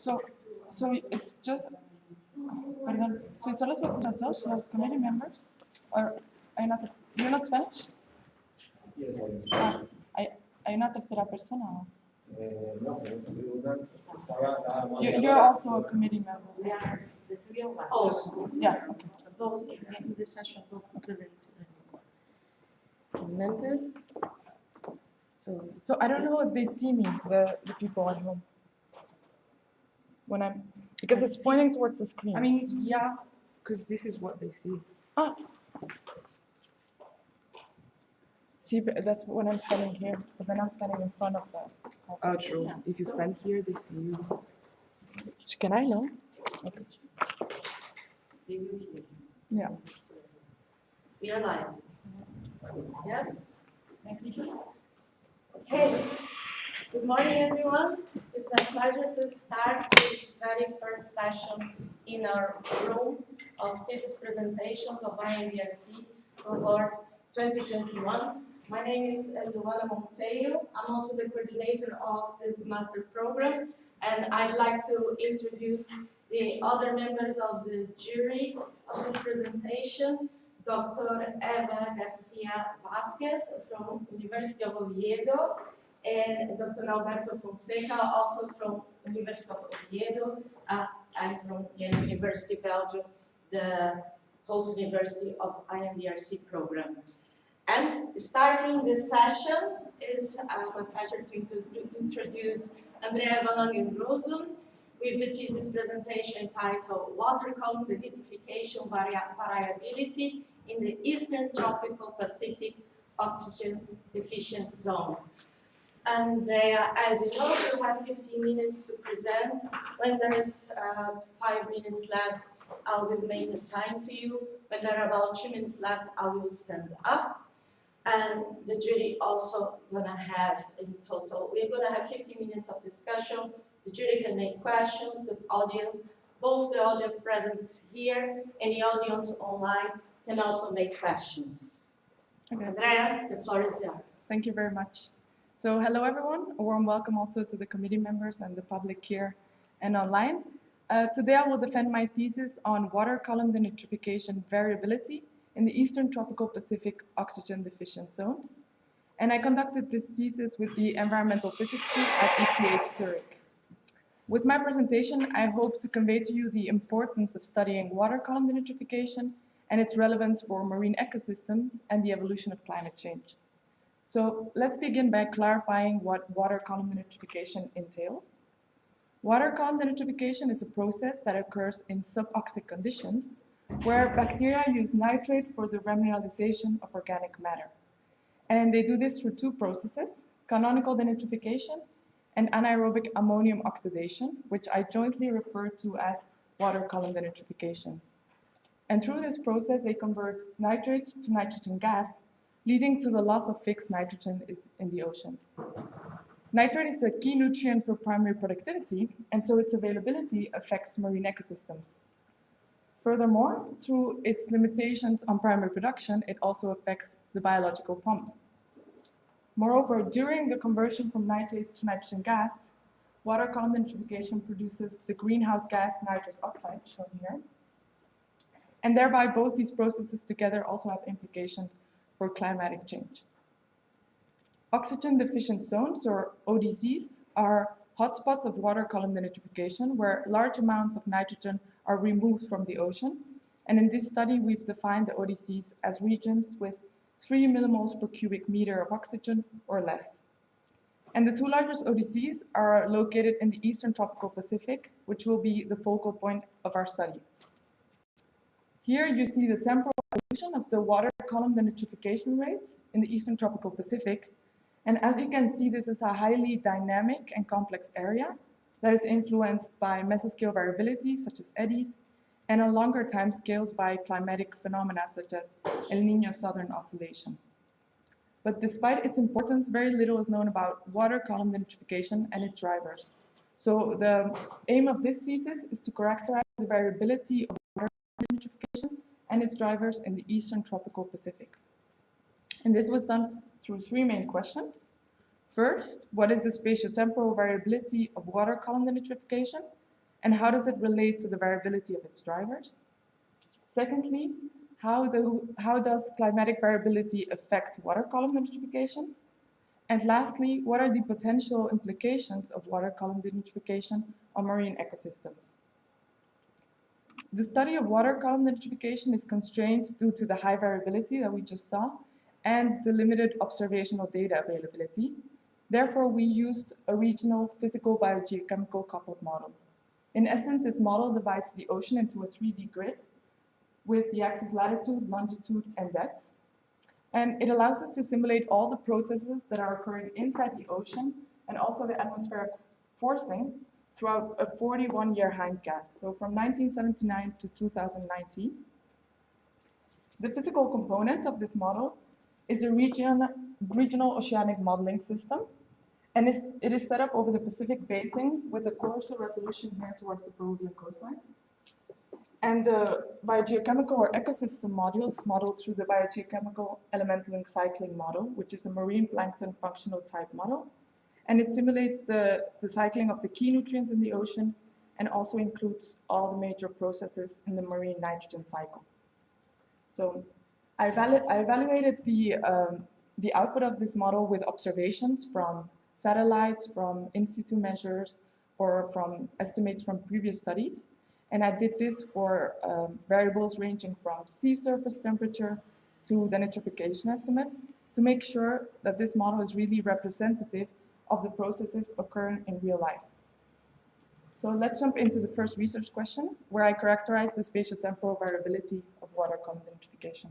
So, so it's just, perdón, soy solo vosotros dos, los committee members, or hay una, you're not Spanish? Ah, hay una tercera persona. ¿O? You're also a committee member. Yeah, the three of us. Also. Yeah, okay. Both in this session, both related to the member. So I don't know if they see me, the people at home. When I'm, because it's pointing towards the screen. I mean, yeah, because this is what they see. Ah. See, but that's when I'm standing here, but then I'm standing in front of the. Oh, true. Yeah. If you stand here, they see you. Can I know? Okay. They will hear. Yeah. We are live. Yes? Okay. Good morning, everyone. It's my pleasure to start this very first session in our room of thesis presentations of Embrc cohort 2021. My name is Luana Monteiro. I'm also the coordinator of this master program, and I'd like to introduce the other members of the jury of this presentation. Dr. Eva Garcia Vasquez from University of Oviedo, and Dr. Alberto Fonseca, also from University of Oviedo. I'm from Ghent University, Belgium, the host university of Embrc program. And starting this session is my pleasure to introduce Andrea van Langen-Rosen with the thesis presentation entitled Water Column Denitrification Variability in the Eastern Tropical Pacific Oxygen Deficient Zones. And as you know, you have 15 minutes to present. When there is 5 minutes left, I will make a sign to you. When there are about 2 minutes left, I will stand up. And the jury also gonna have in total, we're gonna have 15 minutes of discussion. The jury can make questions, the audience, both the audience present here and the audience online can also make questions. Okay. Andrea, the floor is yours. Thank you very much. So hello everyone, a warm welcome also to the committee members and the public here and online. Today I will defend my thesis on water column denitrification variability in the Eastern Tropical Pacific Oxygen Deficient Zones. And I conducted this thesis with the Environmental Physics group at ETH Zurich. With my presentation, I hope to convey to you the importance of studying water column denitrification and its relevance for marine ecosystems and the evolution of climate change. So let's begin by clarifying what water column denitrification entails. Water column denitrification is a process that occurs in suboxic conditions where bacteria use nitrate for the remineralization of organic matter. And they do this through two processes, canonical denitrification and anaerobic ammonium oxidation, which I jointly refer to as water column denitrification. And through this process, they convert nitrate to nitrogen gas, leading to the loss of fixed nitrogen in the oceans. Nitrate is a key nutrient for primary productivity, and so its availability affects marine ecosystems. Furthermore, through its limitations on primary production, it also affects the biological pump. Moreover, during the conversion from nitrate to nitrogen gas, water column denitrification produces the greenhouse gas nitrous oxide, shown here. And thereby, both these processes together also have implications for climatic change. Oxygen deficient zones, or ODZs, are hotspots of water column denitrification where large amounts of nitrogen are removed from the ocean. And in this study, we've defined the ODZs as regions with 3 millimoles per cubic meter of oxygen or less. And the two largest ODZs are located in the Eastern Tropical Pacific, which will be the focal point of our study. Here you see the temporal evolution of the water column denitrification rates in the Eastern Tropical Pacific. And as you can see, this is a highly dynamic and complex area that is influenced by mesoscale variability, such as eddies, and on longer time scales by climatic phenomena such as El Niño Southern Oscillation. But despite its importance, very little is known about water column denitrification and its drivers. So the aim of this thesis is to characterize the variability of water column denitrification and its drivers in the Eastern Tropical Pacific. And this was done through three main questions. First, what is the spatiotemporal variability of water column denitrification? And how does it relate to the variability of its drivers? Secondly, how does climatic variability affect water column nitrification? And lastly, what are the potential implications of water column nitrification on marine ecosystems? The study of water column nitrification is constrained due to the high variability that we just saw and the limited observational data availability. Therefore, we used a regional physical biogeochemical coupled model. In essence, this model divides the ocean into a 3D grid with the axis latitude, longitude, and depth. And it allows us to simulate all the processes that are occurring inside the ocean and also the atmospheric forcing throughout a 41-year hindcast, so from 1979 to 2019. The physical component of this model is a regional oceanic modeling system, and it is set up over the Pacific Basin with a coastal resolution here towards the Peruvian coastline. And the biogeochemical or ecosystem modules modeled through the biogeochemical elemental link cycling model, which is a marine plankton functional type model. And it simulates the cycling of the key nutrients in the ocean and also includes all the major processes in the marine nitrogen cycle. So I evaluated the output of this model with observations from satellites, from in situ measures, or from estimates from previous studies. And I did this for variables ranging from sea surface temperature to the nitrification estimates to make sure that this model is really representative of the processes occurring in real life. So let's jump into the first research question, where I characterize the spatiotemporal variability of water column nitrification.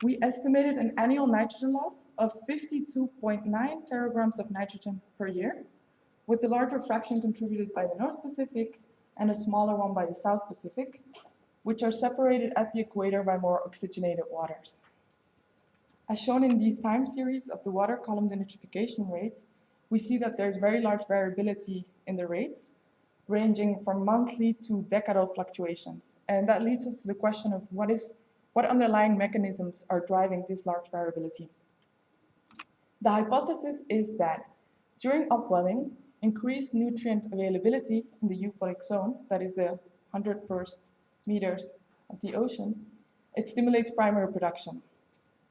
We estimated an annual nitrogen loss of 52.9 teragrams of nitrogen per year, with the larger fraction contributed by the North Pacific and a smaller one by the South Pacific, which are separated at the equator by more oxygenated waters. As shown in these time series of the water column denitrification rates, we see that there's very large variability in the rates, ranging from monthly to decadal fluctuations. And that leads us to the question of what underlying mechanisms are driving this large variability. The hypothesis is that during upwelling, increased nutrient availability in the euphoric zone, that is the 101st meters of the ocean, it stimulates primary production.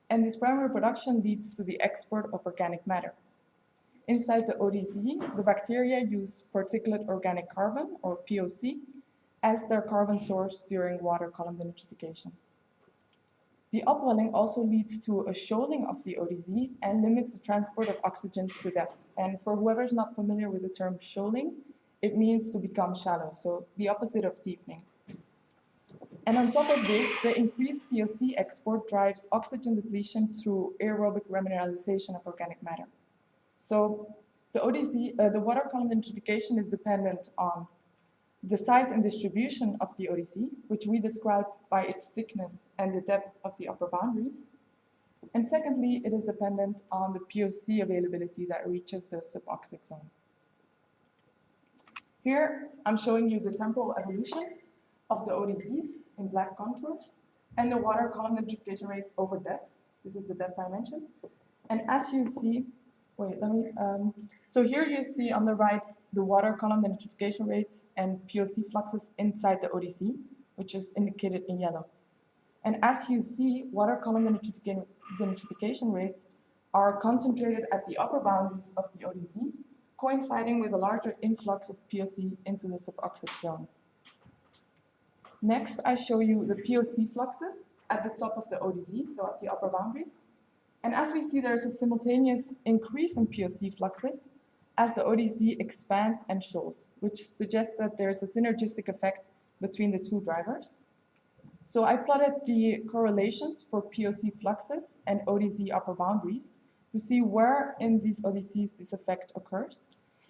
And this primary production leads to the export of organic matter. Inside the ODZ, the bacteria use particulate organic carbon, or POC, as their carbon source during water column denitrification. The upwelling also leads to a shoaling of the ODZ and limits the transport of oxygens to depth. And for whoever's not familiar with the term shoaling, it means to become shallow, so the opposite of deepening. And on top of this, the increased POC export drives oxygen depletion through aerobic remineralization of organic matter. So the ODZ, the water column denitrification is dependent on the size and distribution of the ODZ, which we describe by its thickness and the depth of the upper boundaries. And secondly, it is dependent on the POC availability that reaches the suboxic zone. Here, I'm showing you the temporal evolution of the ODZs in black contours and the water column denitrification rates over depth. This is the depth I mentioned. And as you see, so here you see on the right the water column denitrification rates and POC fluxes inside the ODZ, which is indicated in yellow. And as you see, water column denitrification rates are concentrated at the upper boundaries of the ODZ, coinciding with a larger influx of POC into the suboxic zone. Next, I show you the POC fluxes at the top of the ODZ, so at the upper boundaries. And as we see, there's a simultaneous increase in POC fluxes as the ODZ expands and shoals, which suggests that there's a synergistic effect between the two drivers. So I plotted the correlations for POC fluxes and ODZ upper boundaries to see where in these ODZs this effect occurs.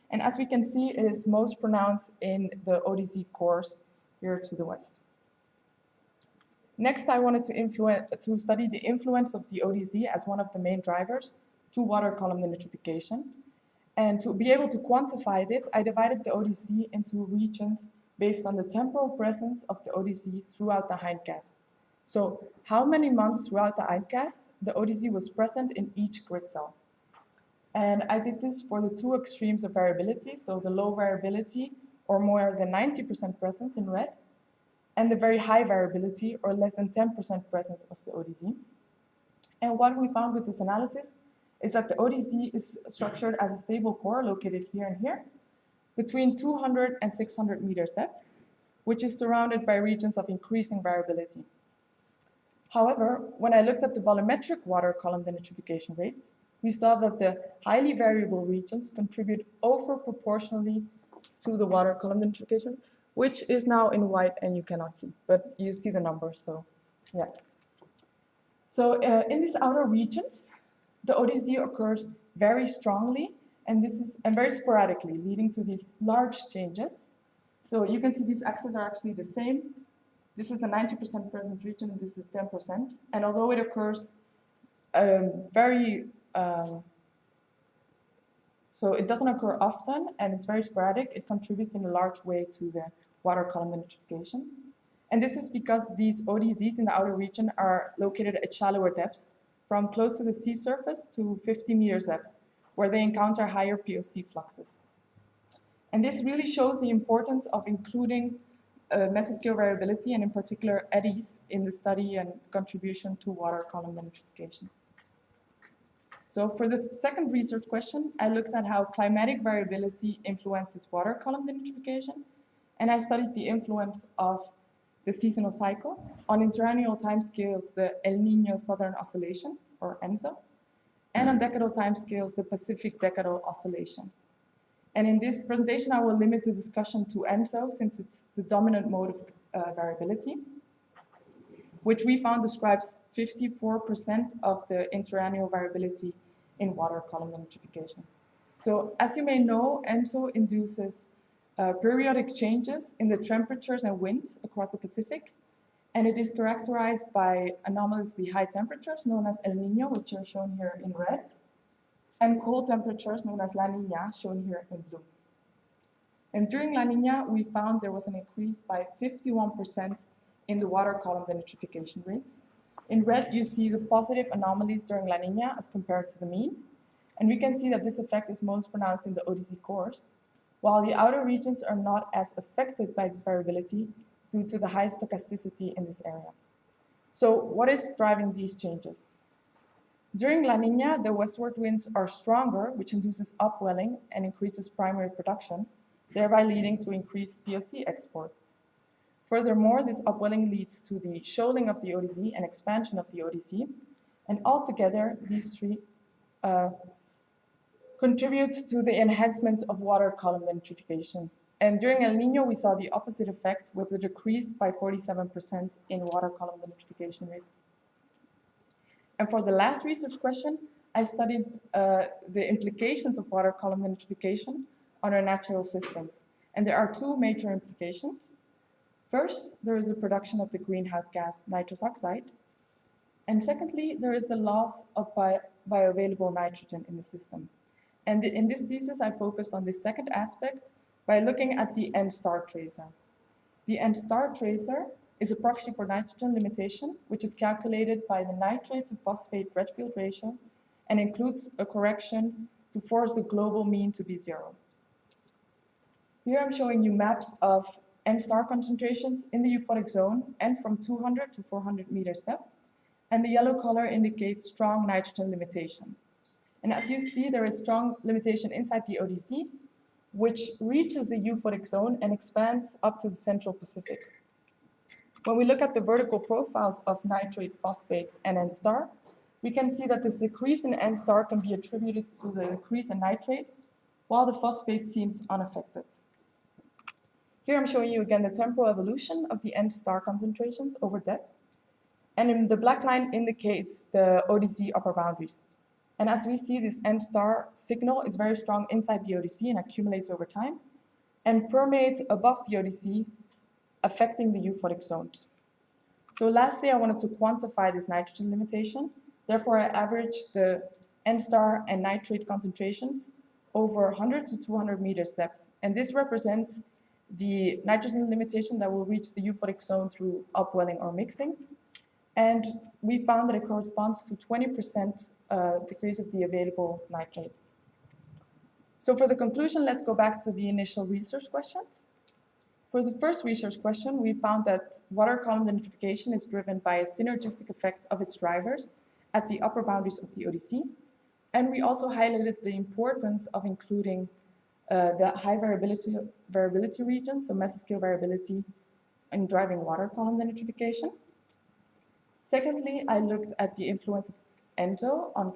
And as we can see, it is most pronounced in the ODZ cores here to the west. Next, I wanted to study the influence of the ODZ as one of the main drivers to water column denitrification. And to be able to quantify this, I divided the ODZ into regions based on the temporal presence of the ODZ throughout the hindcast. So how many months throughout the hindcast the ODZ was present in each grid cell. And I did this for the two extremes of variability, so the low variability or more than 90% presence in red, and the very high variability, or less than 10% presence of the ODZ. And what we found with this analysis is that the ODZ is structured as a stable core located here and here, between 200 and 600 meters depth, which is surrounded by regions of increasing variability. However, when I looked at the volumetric water column denitrification rates, we saw that the highly variable regions contribute over proportionally to the water column denitrification, which is now in white and you cannot see, but you see the numbers, so yeah. So in these outer regions, the ODZ occurs very strongly and very sporadically, leading to these large changes. So you can see these axes are actually the same. This is a 90% present region, and this is 10%. And although it occurs so it doesn't occur often, and it's very sporadic, it contributes in a large way to the water column denitrification. And this is because these ODZs in the outer region are located at shallower depths, from close to the sea surface to 50 meters depth, where they encounter higher POC fluxes. And this really shows the importance of including mesoscale variability, and in particular eddies, in the study and contribution to water column denitrification. So for the second research question, I looked at how climatic variability influences water column denitrification, and I studied the influence of the seasonal cycle on interannual timescales, the El Niño Southern Oscillation, or ENSO, and on decadal timescales, the Pacific Decadal Oscillation. And in this presentation, I will limit the discussion to ENSO, since it's the dominant mode of variability, which we found describes 54% of the interannual variability in water column denitrification. So as you may know, ENSO induces periodic changes in the temperatures and winds across the Pacific, and it is characterized by anomalously high temperatures known as El Niño, which are shown here in red, and cold temperatures known as La Niña, shown here in blue. And during La Niña, we found there was an increase by 51% in the water column denitrification rates. In red, you see the positive anomalies during La Niña as compared to the mean. And we can see that this effect is most pronounced in the ODZ cores, while the outer regions are not as affected by this variability due to the high stochasticity in this area. So what is driving these changes? During La Niña, the westward winds are stronger, which induces upwelling and increases primary production, thereby leading to increased POC export. Furthermore, this upwelling leads to the shoaling of the ODZ and expansion of the ODZ, and altogether, these three contribute to the enhancement of water column denitrification. And during El Niño, we saw the opposite effect with a decrease by 47% in water column denitrification rates. And for the last research question, I studied the implications of water column denitrification on our natural systems. And there are two major implications. First, there is the production of the greenhouse gas nitrous oxide. And secondly, there is the loss of bioavailable nitrogen in the system. And in this thesis, I focused on this second aspect by looking at the N-star tracer. The N-star tracer is a proxy for nitrogen limitation, which is calculated by the nitrate to phosphate Redfield ratio and includes a correction to force the global mean to be 0. Here I'm showing you maps of N-star concentrations in the euphotic zone and from 200 to 400 meters depth, and the yellow color indicates strong nitrogen limitation. And as you see, there is strong limitation inside the ODZ, which reaches the euphotic zone and expands up to the central Pacific. When we look at the vertical profiles of nitrate, phosphate, and N-star, we can see that this decrease in N-star can be attributed to the increase in nitrate, while the phosphate seems unaffected. Here I'm showing you again the temporal evolution of the N-star concentrations over depth. And the black line indicates the ODZ upper boundaries. And as we see, this N-star signal is very strong inside the ODZ and accumulates over time and permeates above the ODZ, affecting the euphotic zones. So lastly, I wanted to quantify this nitrogen limitation. Therefore, I averaged the N-star and nitrate concentrations over 100 to 200 meters depth. And this represents the nitrogen limitation that will reach the euphotic zone through upwelling or mixing. And we found that it corresponds to 20% decrease of the available nitrate. So for the conclusion, let's go back to the initial research questions. For the first research question, we found that water column denitrification is driven by a synergistic effect of its drivers at the upper boundaries of the ODC. And we also highlighted the importance of including the high variability region, so mesoscale variability, in driving water column denitrification. Secondly, I looked at the influence of ENTO on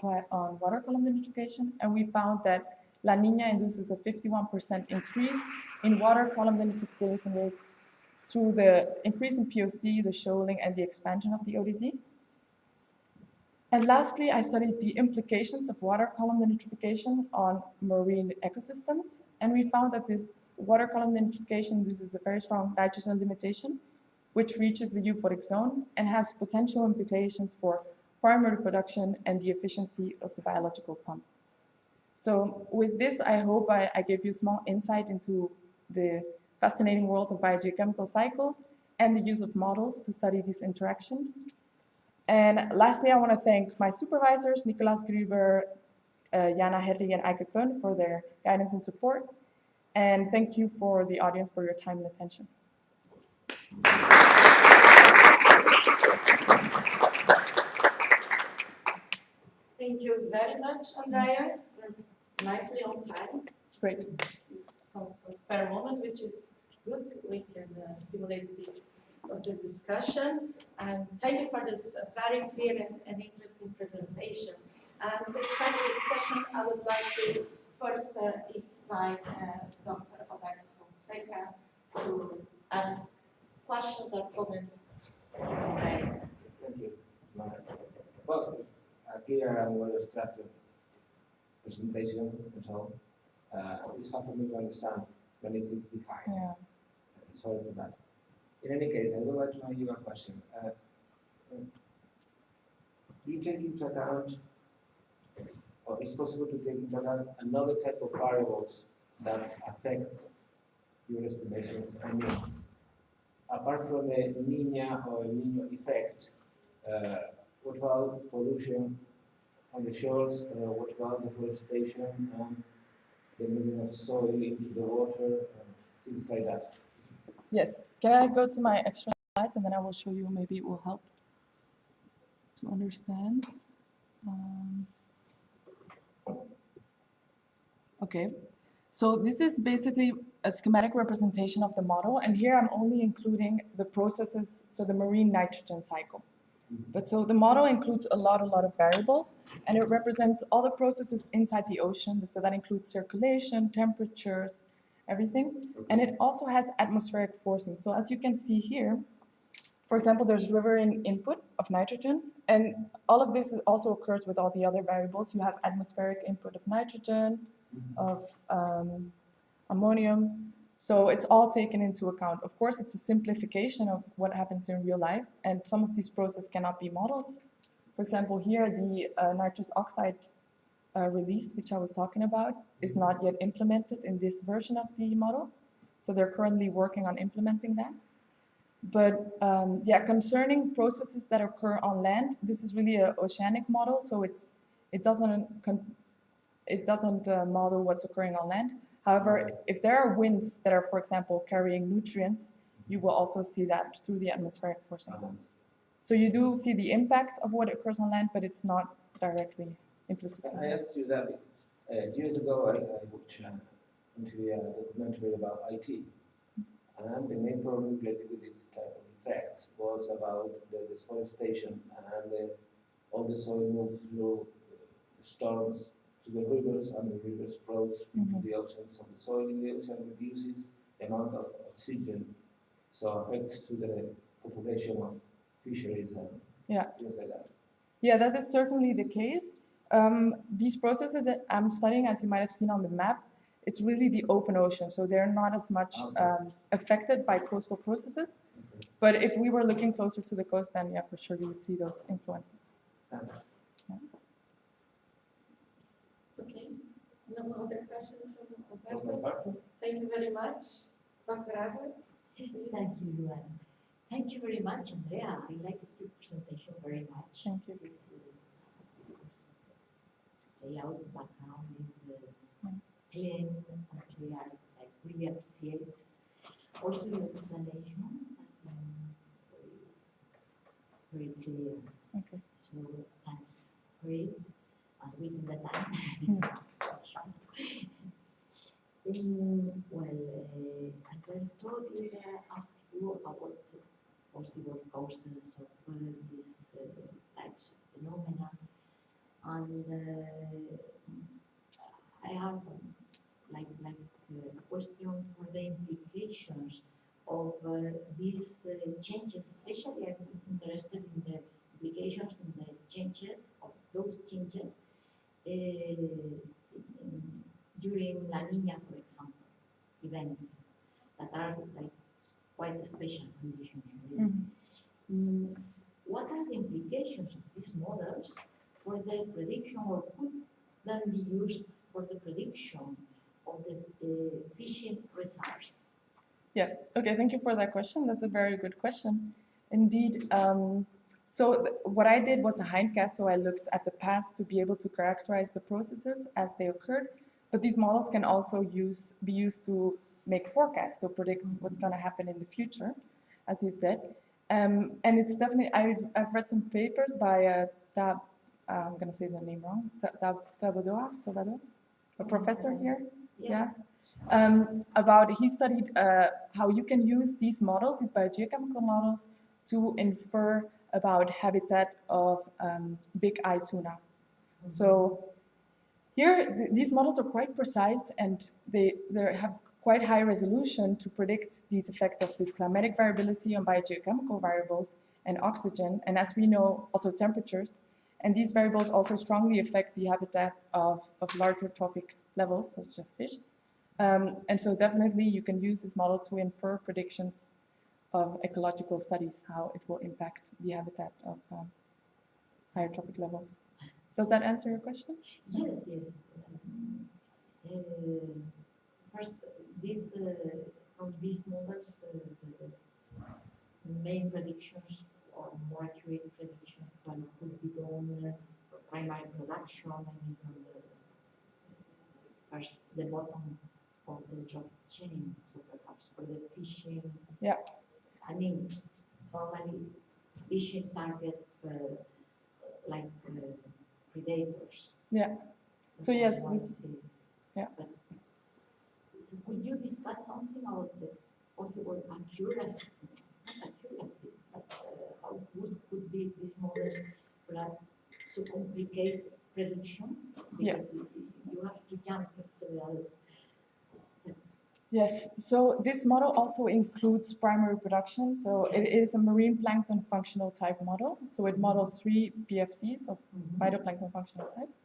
water column denitrification, and we found that La Niña induces a 51% increase in water column denitrification rates through the increase in POC, the shoaling, and the expansion of the ODZ. And lastly, I studied the implications of water column denitrification on marine ecosystems, and we found that this water column denitrification induces a very strong nitrogen limitation, which reaches the euphotic zone and has potential implications for primary production and the efficiency of the biological pump. So with this, I hope I gave you a small insight into the fascinating world of biogeochemical cycles and the use of models to study these interactions. And lastly, I want to thank my supervisors, Nicolas Gruber, Jana Herri, and Eike Kuhn for their guidance and support. And thank you for the audience for your time and attention. Thank you very much, Andrea. We're nicely on time. Great. Some spare moment, which is good. We can stimulate a bit of the discussion. And thank you for this very clear and interesting presentation. And to start the discussion, I would like to first invite Dr. Alberto Fonseca to ask questions or comments to Andrea. Thank you. Well, it's a clear and well-structured presentation and so it's hard for me to understand many things behind. Yeah. Sorry for that. In any case, I would like to ask you a question. Do you take into account, or is it possible to take into account another type of variables that affects your estimations? I mean, apart from the Niña or El Niño effect, what about pollution on the shores? What about deforestation and the moving of soil into the water, things like that? Yes. Can I go to my extra slides and then I will show you, maybe it will help to understand. Okay. So this is basically a schematic representation of the model, and here I'm only including the processes, so the marine nitrogen cycle. But so the model includes a lot of variables, and it represents all the processes inside the ocean. So that includes circulation, temperatures, everything. Okay. And it also has atmospheric forcing. So as you can see here, for example, there's riverine input of nitrogen, and all of this also occurs with all the other variables. You have atmospheric input of nitrogen, of ammonium. So it's all taken into account. Of course, it's a simplification of what happens in real life, and some of these processes cannot be modeled. For example, here, the nitrous oxide release, which I was talking about, is not yet implemented in this version of the model. So they're currently working on implementing that. But yeah, concerning processes that occur on land, this is really an oceanic model, so it doesn't model what's occurring on land. However, if there are winds that are, for example, carrying nutrients, you will also see that through the atmospheric forcing. So you do see the impact of what occurs on land, but it's not directly implicit. I asked you that because years ago I watched a documentary about IT, and the main problem related with this type of effects was about the deforestation and all the soil moved through storms to the rivers, and the rivers flows into the ocean. So the soil in the ocean reduces the amount of oxygen, so affects to the population of fisheries and things like that. Yeah, that is certainly the case. These processes that I'm studying, as you might have seen on the map, it's really the open ocean, so they're not as much affected by coastal processes. Okay. But if we were looking closer to the coast, then yeah, for sure you would see those influences. Thanks. Yeah. Okay. No other questions from Alberto? Thank you very much. Dr. Albert? Thank you, Luan. Thank you very much, Andrea. I liked your presentation very much. Thank you. This layout background is clean and clear. I really appreciate it. Also, your explanation has been very clear. Okay. So thanks for it. And within the time. That's right. Alberto did ask you about possible causes of these types of phenomena. And I have a question for the implications of these changes, especially I'm interested in the implications in the changes of those changes during La Niña, for example, events that are like quite special conditions. Really. What are the implications of these models for the prediction, or could then be used for the prediction of the fishing results? Yeah, okay, thank you for that question. That's a very good question. Indeed, what I did was a hindcast, so I looked at the past to be able to characterize the processes as they occurred, but these models can also be used to make forecasts, so predict what's going to happen in the future, as you said. And it's definitely, I've read some papers by I'm going to say the name wrong, Tabodoa, a professor here, yeah. He studied how you can use these models, these biogeochemical models, to infer about habitat of big eye tuna. So here, these models are quite precise, and they have quite high resolution to predict these effects of this climatic variability on biogeochemical variables and oxygen, and as we know, also temperatures. And these variables also strongly affect the habitat of larger trophic levels, such as fish. And so definitely you can use this model to infer predictions of ecological studies, how it will impact the habitat of higher trophic levels. Does that answer your question? Yes, yes. First, from these models, the main predictions or more accurate predictions could be done for primary production, I mean from the bottom of the trophic chain, so perhaps for the fishing. Yeah. I mean, normally fishing targets like predators. Yeah. So yes, yeah. But, so could you discuss something about the possible accuracy, but how good could be these models to complicate prediction? Because you have to jump several steps. Yes, so this model also includes primary production. So it is a marine plankton functional type model. So it models 3 PFTs of phytoplankton functional types,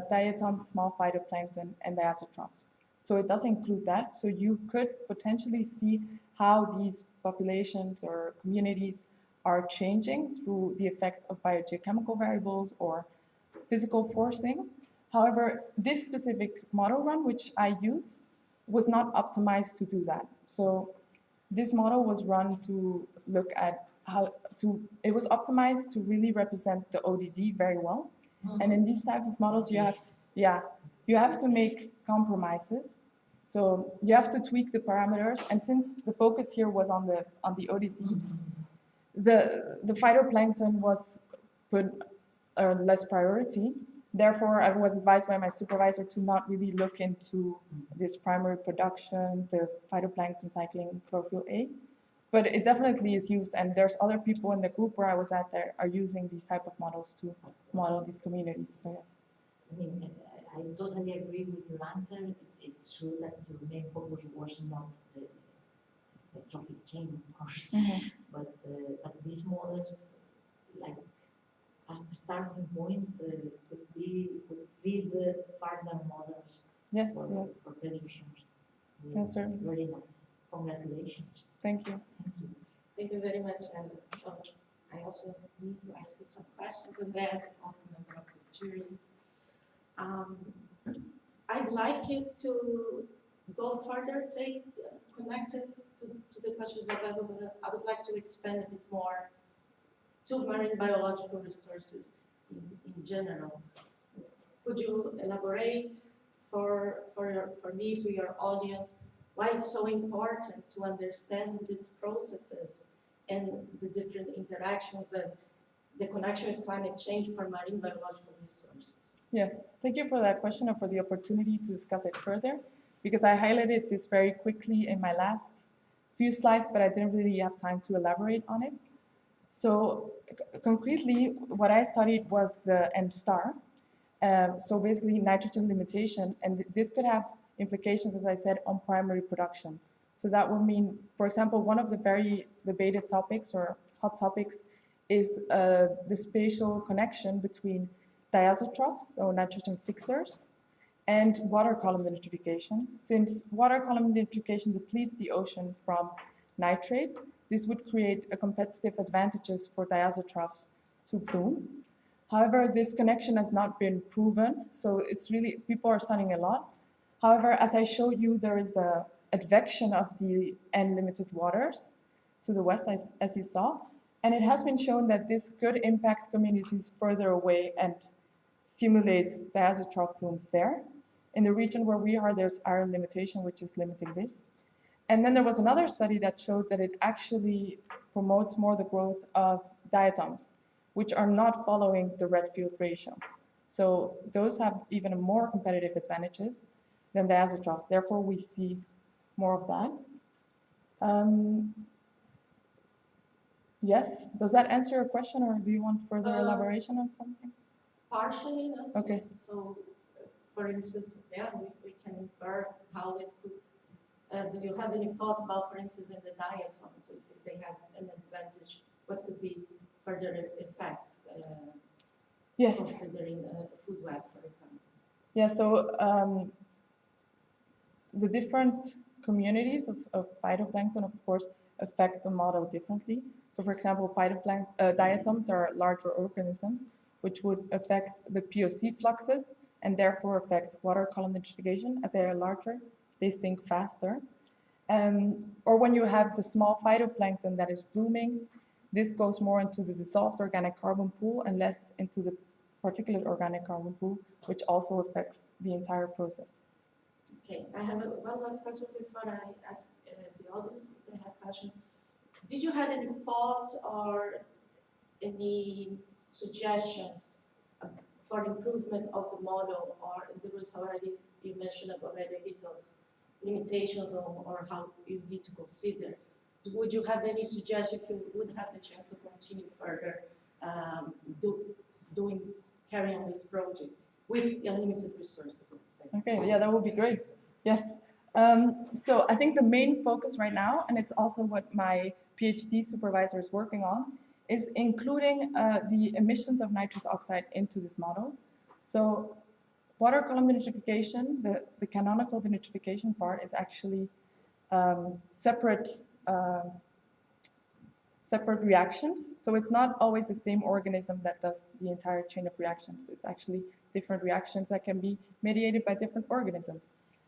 diatoms, small phytoplankton, and diazotrophs. So it does include that. So you could potentially see how these populations or communities are changing through the effect of biogeochemical variables or physical forcing. However, this specific model run, which I used, was not optimized to do that. So this model was run to look at it was optimized to really represent the ODZ very well. And in these type of models, you have to make compromises. So you have to tweak the parameters. And since the focus here was on the ODZ, the phytoplankton was put less priority. Therefore, I was advised by my supervisor to not really look into this primary production, the phytoplankton cycling chlorophyll A. But it definitely is used, and there's other people in the group where I was at that are using these type of models to model these communities. So yes. I mean, I totally agree with your answer. It's true that your main focus was not the trophic chain, of course, but these models, like as the starting point, could feed further models. Yes, for predictions. Yes, sir. Very nice. Congratulations. Thank you. Thank you. Thank you very much. And I also need to ask you some questions, Andreas, also a member of the jury. I'd like you to go further, connected to the questions of Eva, but I would like to expand a bit more to marine biological resources in general. Could you elaborate for me, to your audience, why it's so important to understand these processes and the different interactions and the connection with climate change for marine biological resources. Yes, thank you for that question and for the opportunity to discuss it further, because I highlighted this very quickly in my last few slides, but I didn't really have time to elaborate on it. So concretely, what I studied was the Embrc, so basically nitrogen limitation, and this could have implications, as I said, on primary production. So that would mean, for example, one of the very debated topics or hot topics is the spatial connection between diazotrophs, or nitrogen fixers, and water column nitrification. Since water column nitrification depletes the ocean from nitrate, this would create a competitive advantages for diazotrophs to bloom. However, this connection has not been proven, so it's really, people are studying a lot. However, as I showed you, there is a advection of the N-limited waters to the west, as you saw, and it has been shown that this could impact communities further away and simulates diazotroph blooms there. In the region where we are, there's iron limitation, which is limiting this. And then there was another study that showed that it actually promotes more the growth of diatoms, which are not following the red field ratio. So those have even more competitive advantages than diazotrophs. Therefore, we see more of that. Yes, does that answer your question, or do you want further elaboration on something? Partially, not Okay. so, for instance, yeah, we can infer how it could, do you have any thoughts about, for instance, in the diatoms, if they have an advantage, what could be further effects, Yes. considering food web, for example? Yeah, so the different communities of phytoplankton, of course, affect the model differently. So for example, diatoms are larger organisms, which would affect the POC fluxes and therefore affect water column nitrification. As they are larger, they sink faster. Or when you have the small phytoplankton that is blooming, this goes more into the dissolved organic carbon pool and less into the particulate organic carbon pool, which also affects the entire process. Okay, I have one last question before I ask the audience if they have questions. Did you have any thoughts or any suggestions for improvement of the model, or there was already, you mentioned already a bit of limitations or how you need to consider. Would you have any suggestions if you would have the chance to continue further carrying on this project with unlimited resources, let's say? Okay, yeah, that would be great. Yes. So I think the main focus right now, and it's also what my PhD supervisor is working on, is including the emissions of nitrous oxide into this model. So water column denitrification, the canonical denitrification part, is actually separate reactions. So it's not always the same organism that does the entire chain of reactions. It's actually different reactions that can be mediated by different organisms.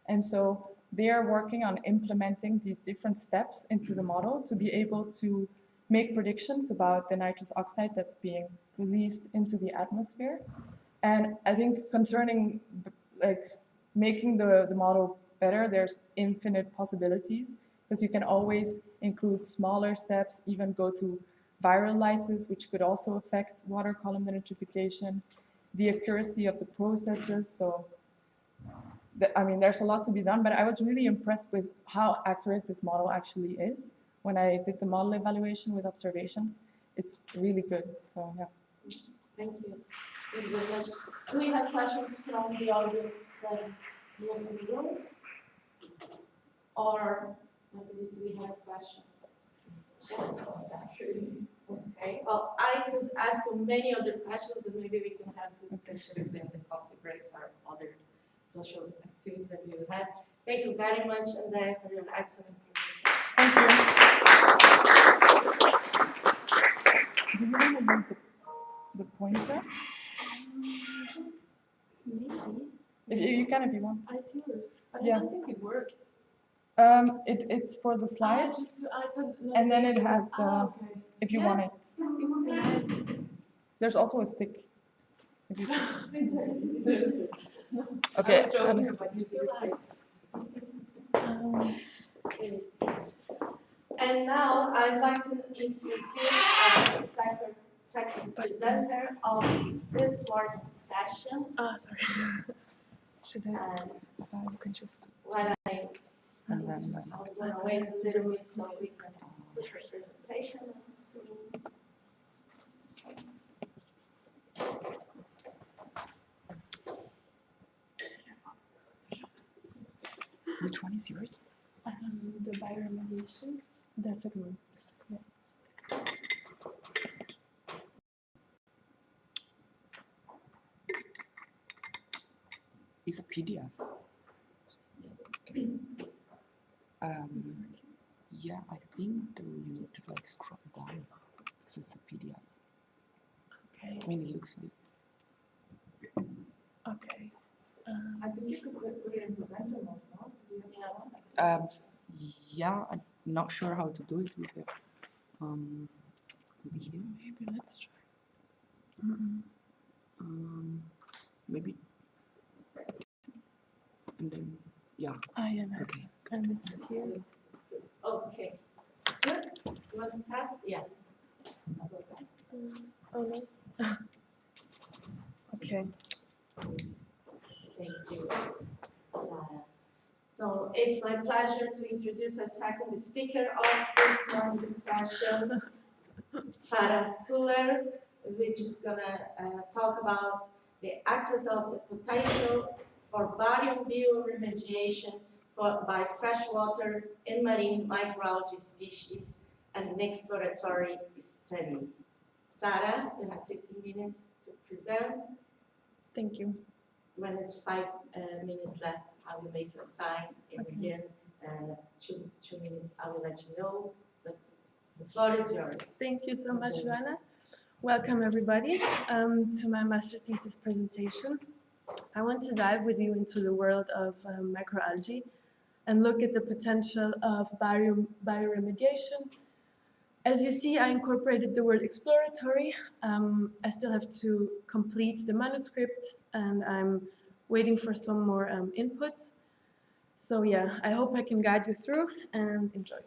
And so they are working on implementing these different steps into the model to be able to make predictions about the nitrous oxide that's being released into the atmosphere. And I think concerning making the model better, there's infinite possibilities, because you can always include smaller steps, even go to viral lysis, which could also affect water column denitrification, the accuracy of the processes. So I mean, there's a lot to be done, but I was really impressed with how accurate this model actually is. When I did the model evaluation with observations, it's really good. So yeah. Thank you. Thank you very much. Do we have questions from the audience present in the room? Or do we have questions? Okay. Well, I could ask you many other questions, but maybe we can have discussions in the coffee breaks or other social activities that you have. Thank you very much, Andrea, for your excellent presentation. Thank you. Do you want to use the pointer? Maybe. You can if you want. I do. But Yeah. I don't think it worked. It's for the slides, No, and then it has the, okay. if you Yeah. want it. It would be nice. There's also a stick. If you, I okay. was joking about you still like. And now I'd like to introduce our second presenter of this morning's session. Sorry. Should I? And You can just. while And then I'm gonna wait a little bit so we can put her presentation on the screen. which one is yours? The bioremediation. That's a good one. It's a PDF. Yeah, I think though you need to like scroll down because it's a PDF. Okay. I mean, it looks like. Okay. I think you could put it in presenter mode, no? Yes. Yeah, I'm not sure how to do it with it. Maybe here. Maybe let's try. Maybe. And then, yeah. Yeah, nice. Okay. And it's here. Okay. Good. You want to test? Yes. Oh no. Okay. Thank you, Sarah. So it's my pleasure to introduce a second speaker of this morning's session, Sarah Fuller, which is gonna talk about the access of the potential for barium bioremediation by freshwater and marine microalgae species and an exploratory study. Sarah, you have 15 minutes to present. Thank you. When it's 5 minutes left, I will make you a sign, and Okay. again, 2 minutes, I will let you know, but the floor is yours. Thank you so much, Luana. Welcome, everybody, to my master thesis presentation. I want to dive with you into the world of microalgae and look at the potential of bioremediation. As you see, I incorporated the word exploratory. I still have to complete the manuscript, and I'm waiting for some more inputs. So yeah, I hope I can guide you through and enjoy.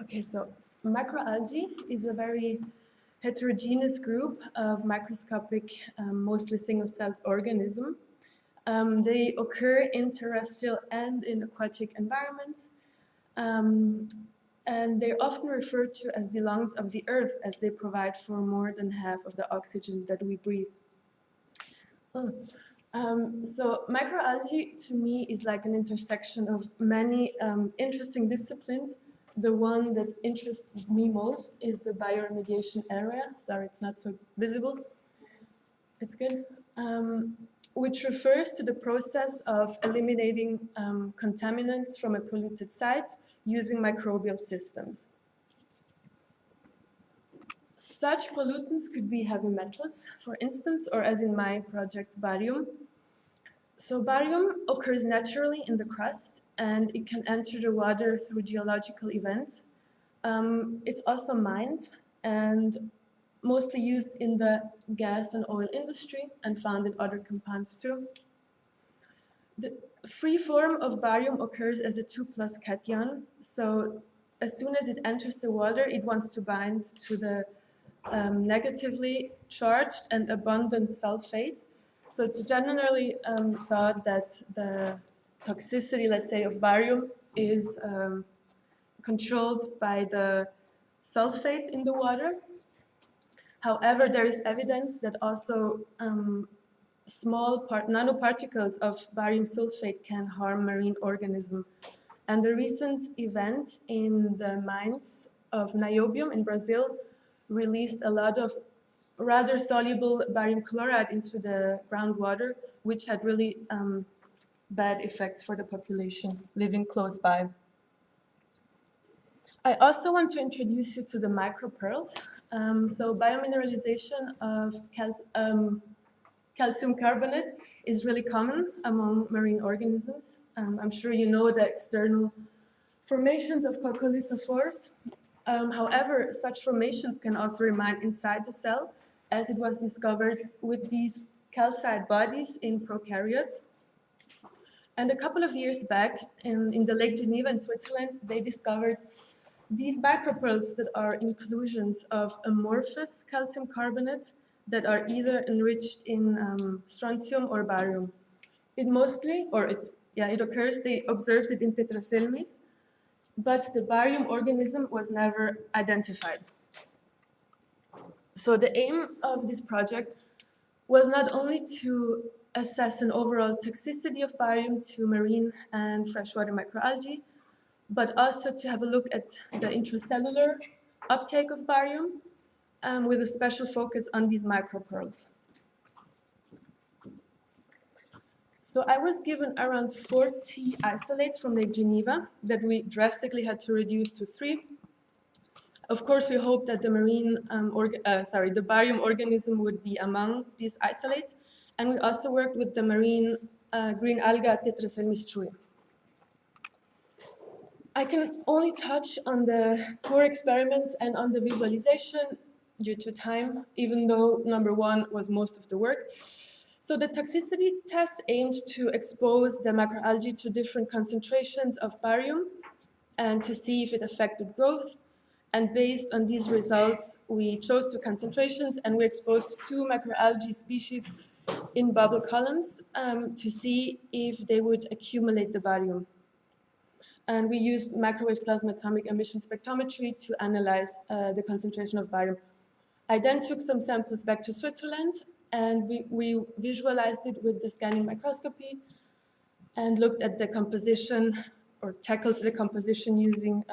Okay, so macroalgae is a very heterogeneous group of microscopic, mostly single-celled organisms. They occur in terrestrial and in aquatic environments, and they're often referred to as the lungs of the earth, as they provide for more than half of the oxygen that we breathe. So microalgae to me is like an intersection of many interesting disciplines. The one that interests me most is the bioremediation area. Sorry, it's not so visible. It's good. Which refers to the process of eliminating contaminants from a polluted site using microbial systems. Such pollutants could be heavy metals, for instance, or as in my project, barium. So barium occurs naturally in the crust, and it can enter the water through geological events. It's also mined and mostly used in the gas and oil industry and found in other compounds too. The free form of barium occurs as a 2+ cation. So as soon as it enters the water, it wants to bind to the negatively charged and abundant sulfate. So it's generally thought that the toxicity, let's say, of barium is controlled by the sulfate in the water. However, there is evidence that also small nanoparticles of barium sulfate can harm marine organisms. And the recent event in the mines of niobium in Brazil released a lot of rather soluble barium chloride into the groundwater, which had really bad effects for the population living close by. I also want to introduce you to the micropearls. So biomineralization of calcium carbonate is really common among marine organisms. I'm sure you know the external formations of coccolithophores. However, such formations can also remain inside the cell, as it was discovered with these calcite bodies in prokaryotes. And a couple of years back, in the Lake Geneva in Switzerland, they discovered these micropearls that are inclusions of amorphous calcium carbonate that are either enriched in strontium or barium. It occurs, they observed it in Tetraselmis, but the barium organism was never identified. So the aim of this project was not only to assess an overall toxicity of barium to marine and freshwater microalgae, but also to have a look at the intracellular uptake of barium with a special focus on these micropearls. So I was given around 40 isolates from Lake Geneva that we drastically had to reduce to 3. Of course, we hoped that the the barium organism would be among these isolates, and we also worked with the marine green alga Tetraselmis chui. I can only touch on the core experiments and on the visualization due to time, even though number 1 was most of the work. So the toxicity test aimed to expose the macroalgae to different concentrations of barium and to see if it affected growth. And based on these results, we chose 2 concentrations and we exposed 2 macroalgae species in bubble columns to see if they would accumulate the barium. And we used microwave plasma atomic emission spectrometry to analyze the concentration of barium. I then took some samples back to Switzerland, and we visualized it with the scanning microscopy and looked at the composition, or tackled the composition using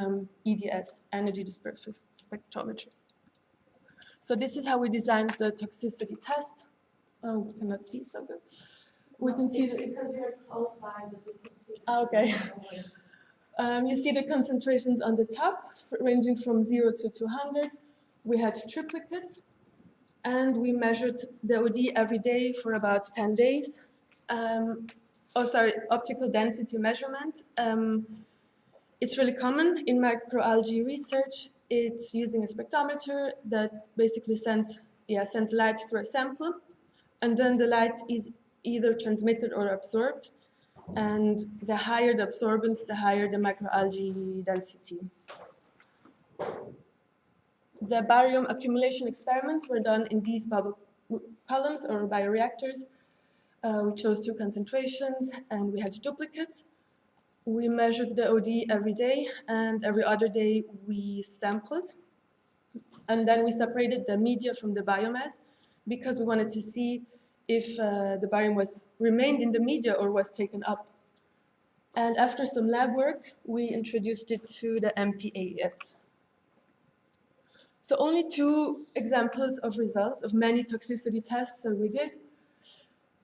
EDS, energy dispersion spectrometry. So this is how we designed the toxicity test. Oh, we cannot see so good. We can see it's because you're close by, but we can see. Okay. You see the concentrations on the top, ranging from 0 to 200. We had triplicates, and we measured the OD every day for about 10 days. Optical density measurement. It's really common in microalgae research. It's using a spectrometer that basically sends light through a sample, and then the light is either transmitted or absorbed. And the higher the absorbance, the higher the microalgae density. The barium accumulation experiments were done in these bubble columns or bioreactors. We chose 2 concentrations and we had duplicates. We measured the OD every day, and every other day we sampled. And then we separated the media from the biomass because we wanted to see if the barium remained in the media or was taken up. And after some lab work, we introduced it to the MPAES. So only 2 examples of results of many toxicity tests that we did.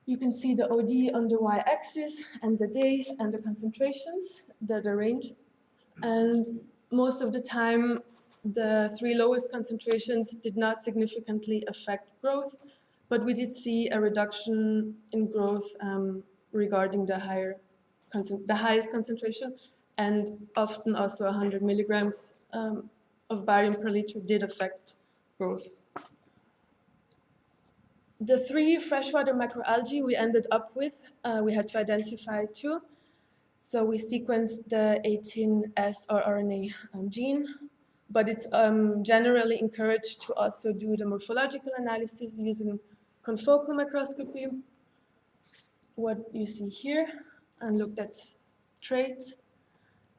You can see the OD on the y-axis and the days and the concentrations, the range. And most of the time, the 3 lowest concentrations did not significantly affect growth, but we did see a reduction in growth regarding the highest concentration, and often also 100 milligrams of barium per liter did affect growth. The 3 freshwater macroalgae we ended up with, we had to identify 2. So we sequenced the 18S rRNA gene, but it's generally encouraged to also do the morphological analysis using confocal microscopy, what you see here, and looked at traits,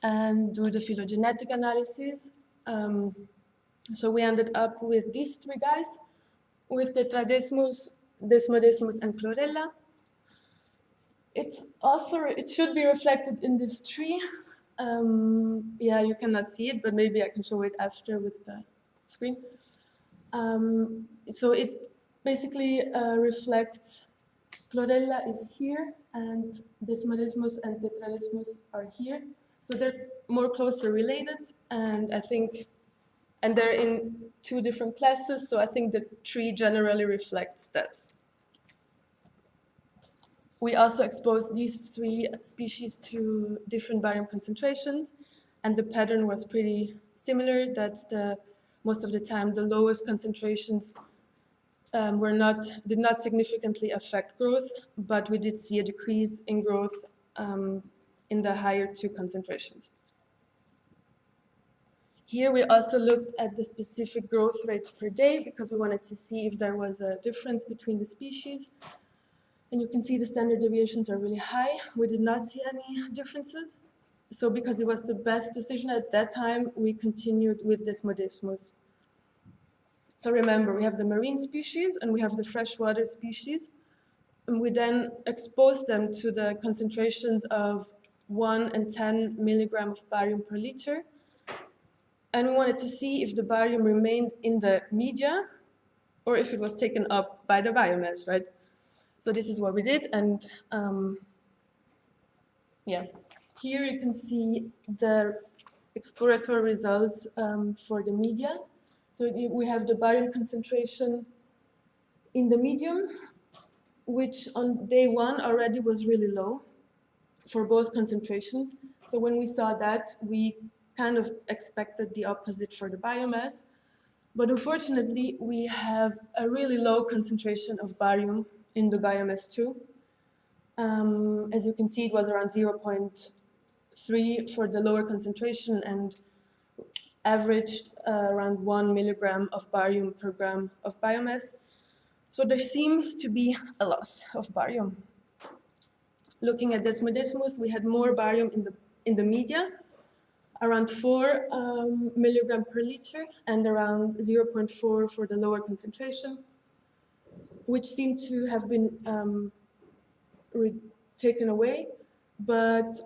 and do the phylogenetic analysis. So we ended up with these 3 guys, with the Tradesmus, Desmodesmus, and Chlorella. It should be reflected in this tree. You cannot see it, but maybe I can show it after with the screen. So it basically reflects, Chlorella is here, and Desmodesmus and Tetralismus are here. So they're more closely related, and I think, and they're in 2 different classes, so I think the tree generally reflects that. We also exposed these 3 species to different barium concentrations, and the pattern was pretty similar, that most of the time the lowest concentrations did not significantly affect growth, but we did see a decrease in growth in the higher 2 concentrations. Here we also looked at the specific growth rates per day because we wanted to see if there was a difference between the species. And you can see the standard deviations are really high. We did not see any differences. So because it was the best decision at that time, we continued with Desmodesmus. So remember, we have the marine species and we have the freshwater species. And we then exposed them to the concentrations of 1 and 10 milligram of barium per liter. And we wanted to see if the barium remained in the media or if it was taken up by the biomass, right? So this is what we did. And yeah, here you can see the exploratory results for the media. So we have the barium concentration in the medium, which on day 1 already was really low for both concentrations. So when we saw that, we kind of expected the opposite for the biomass. But unfortunately, we have a really low concentration of barium in the biomass too. As you can see, it was around 0.3 for the lower concentration and averaged around 1 milligram of barium per gram of biomass. So there seems to be a loss of barium. Looking at Desmodesmus, we had more barium in the media, around 4 milligram per liter and around 0.4 for the lower concentration, which seem to have been taken away, but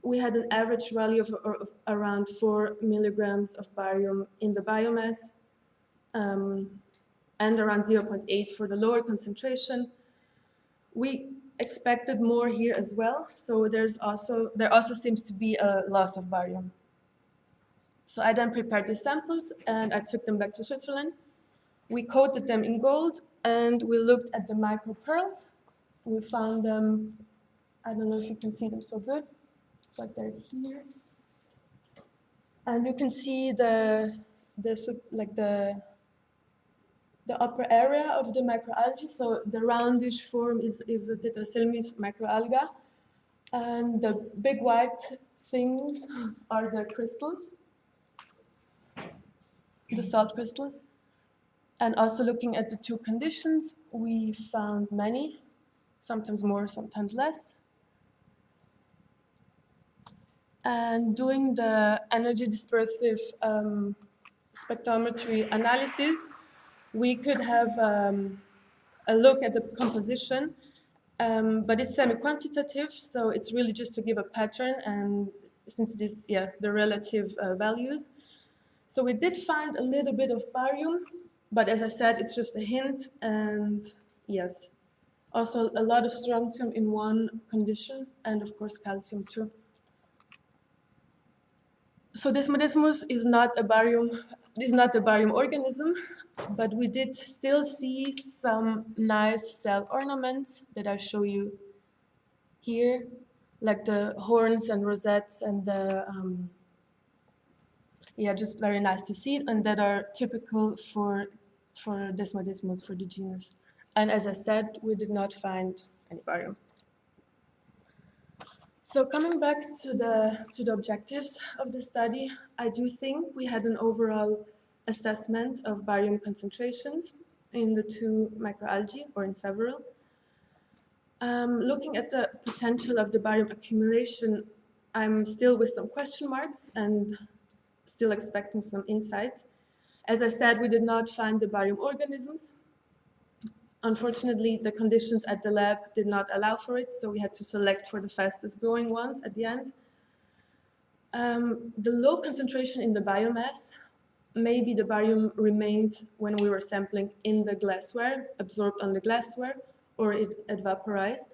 we had an average value of around 4 milligrams of barium in the biomass and around 0.8 for the lower concentration. We expected more here as well, so there also seems to be a loss of barium. So I then prepared the samples and I took them back to Switzerland. We coated them in gold and we looked at the micropearls. We found them, I don't know if you can see them so good, but they're here. And you can see the upper area of the microalgae. So the roundish form is the Tetraselmis microalga. And the big white things are the crystals, the salt crystals. And also looking at the 2 conditions, we found many, sometimes more, sometimes less. And doing the energy dispersive spectrometry analysis, we could have a look at the composition, but it's semi-quantitative, so it's really just to give a pattern, and since this, the relative values. So we did find a little bit of barium, but as I said, it's just a hint, and yes, also a lot of strontium in 1 condition, and of course calcium too. So Desmodesmus is not a barium organism, but we did still see some nice cell ornaments that I show you here, like the horns and rosettes and the just very nice to see, and that are typical for Desmodesmus, for the genus. And as I said, we did not find any barium. So coming back to the objectives of the study, I do think we had an overall assessment of barium concentrations in the 2 microalgae, or in several. Looking at the potential of the barium accumulation, I'm still with some question marks and still expecting some insights. As I said, we did not find the barium organisms. Unfortunately, the conditions at the lab did not allow for it, so we had to select for the fastest growing ones at the end. The low concentration in the biomass, maybe the barium remained when we were sampling in the glassware, absorbed on the glassware, or it vaporized.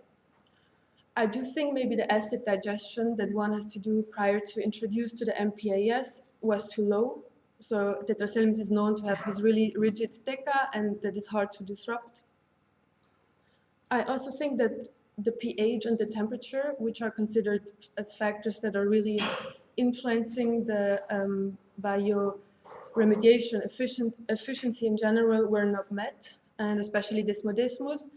I do think maybe the acid digestion that one has to do prior to introduce to the MPAS was too low. So Tetraselmis is known to have this really rigid theca and that is hard to disrupt. I also think that the pH and the temperature, which are considered as factors that are really influencing the bioremediation efficiency in general, were not met. and especially Desmodesmus,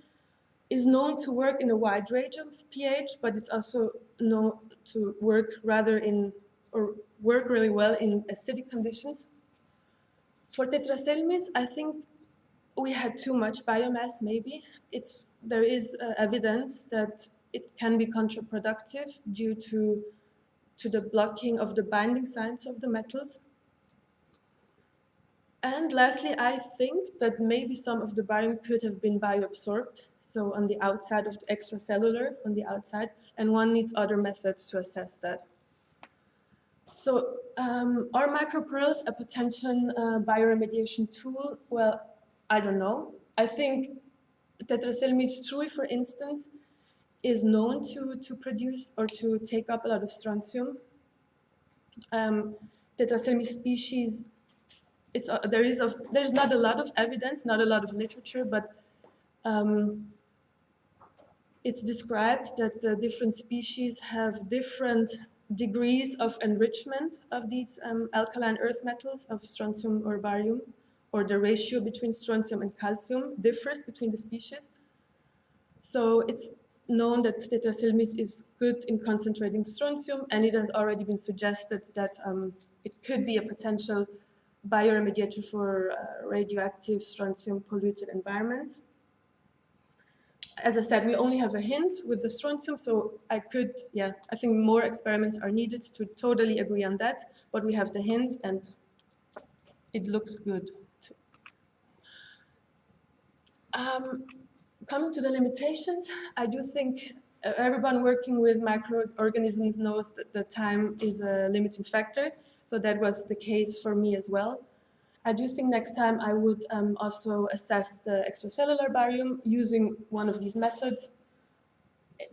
is known to work in a wide range of pH, but it's also known to work work really well in acidic conditions. For Tetraselmis, I think we had too much biomass, maybe. There is evidence that it can be counterproductive due to the blocking of the binding sites of the metals. And lastly, I think that maybe some of the barium could have been bioabsorbed, so on the outside of the extracellular, on the outside, and one needs other methods to assess that. So are micropearls a potential bioremediation tool? Well, I don't know. I think Tetraselmis trui, for instance, is known to produce or to take up a lot of strontium. Tetraselmis species, there's not a lot of evidence, not a lot of literature, but it's described that the different species have different degrees of enrichment of these alkaline earth metals, of strontium or barium, or the ratio between strontium and calcium differs between the species. So it's known that Tetraselmis is good in concentrating strontium, and it has already been suggested that it could be a potential bioremediator for radioactive strontium polluted environments. As I said, we only have a hint with the strontium, so I think more experiments are needed to totally agree on that, but we have the hint and it looks good. Coming to the limitations, I do think everyone working with microorganisms knows that the time is a limiting factor, so that was the case for me as well. I do think next time I would also assess the extracellular barium using one of these methods.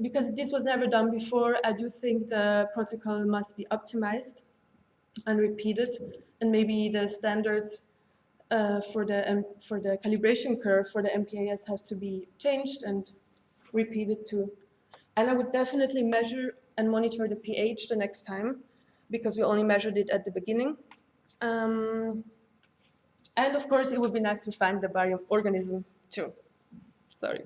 Because this was never done before, I do think the protocol must be optimized and repeated, and maybe the standards for the calibration curve for the MPAS has to be changed and repeated too. And I would definitely measure and monitor the pH the next time, because we only measured it at the beginning. And of course, it would be nice to find the barium organism too. Sorry.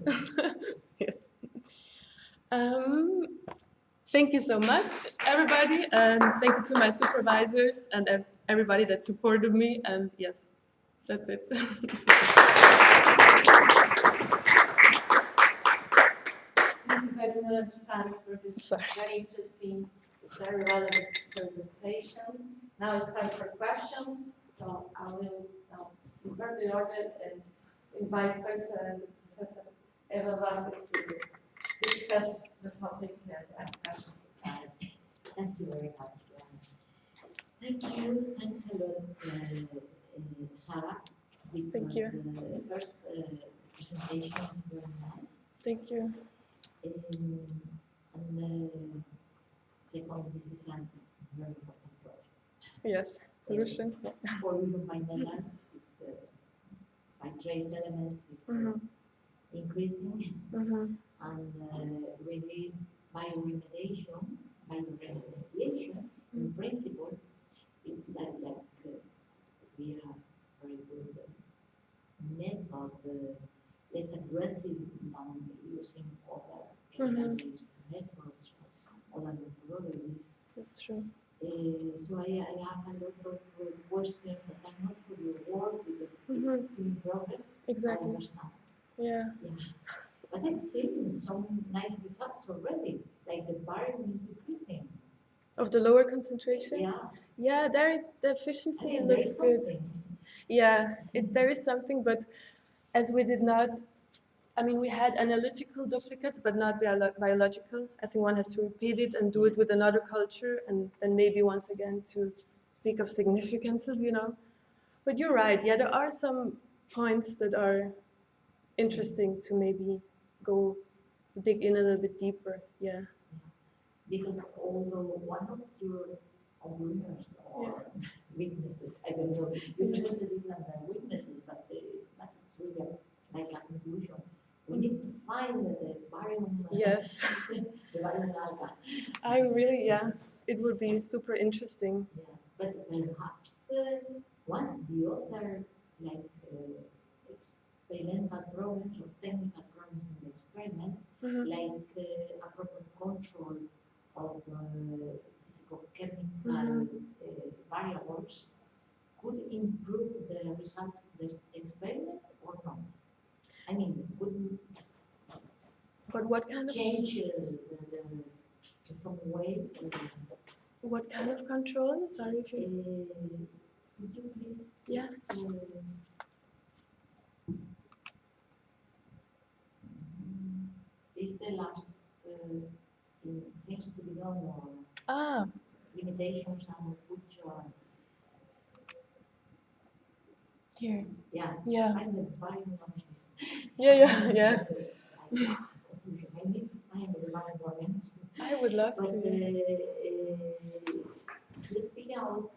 Thank you so much, everybody, and thank you to my supervisors and everybody that supported me. And yes, that's it. Thank you very much, Sarah, for this very interesting, very relevant presentation. Now it's time for questions. So I will now invert the order and invite Professor Eva Vasquez to discuss the topic and ask questions to Sarah. Thank you very much. Thank you. Thanks a lot, Sarah. Thank you. The first presentation is very nice. Thank you. And second, this is a very important project. Yes, pollution. Pollution by metals, by trace elements, is increasing. And really, bioremediation, in principle, is like we have very good method, less aggressive than using other chemical-based methods or other methodologies. That's true. So I have a lot of questions that are not for your work because it's in progress. Exactly. I understand. Yeah. But I've seen some nice results already, like the barium is decreasing. Of the lower concentration? Yeah. Yeah, the efficiency There looks is good. something. Yeah, there is something, but as we did not, I mean, we had analytical duplicates, but not biological. I think one has to repeat it and do it with another culture, and then maybe once again to speak of significances, you know. But you're right, yeah, there are some points that are interesting to maybe go dig in a little bit deeper, yeah. Because although one of your winners or weaknesses, I don't know, you presented it under weaknesses, but it's really like a conclusion. We need to find the barium. Yes. The barium alga. I really, it would be super interesting. Yeah, but perhaps once the other experimental variables could improve the result of the experiment or not? I mean, could But what kind of change in some way. what kind of control? Sorry if you. Could you please? Yeah. Is the last things to be done or Ah, limitations and future? here. Yeah. Yeah. I'm the bioorganism. Yeah. That's I need to find the bioorganism. I would love But to. let's speak about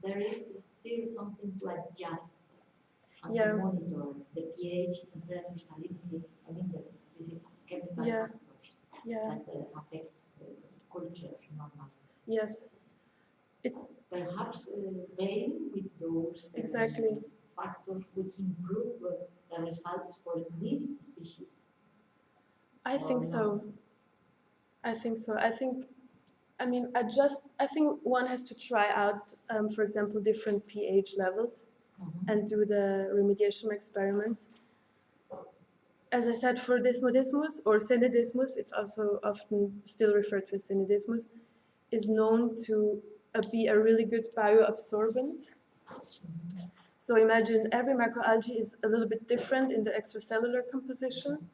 there is still something to adjust and Yeah. to monitor the pH, temperature, salinity, I mean the physical, chemical Yeah. factors Yeah. that affect culture normally. Yes. It's Perhaps playing with those exactly. factors would improve the results for this species. I think no? so. I think so. I mean, I think one has to try out, for example, different pH levels and do the remediation experiments. As I said, for Desmodesmus or Synodesmus, it's also often still referred to as Synodesmus, is known to be a really good bioabsorbent. So imagine every macroalgae is a little bit different in the extracellular composition,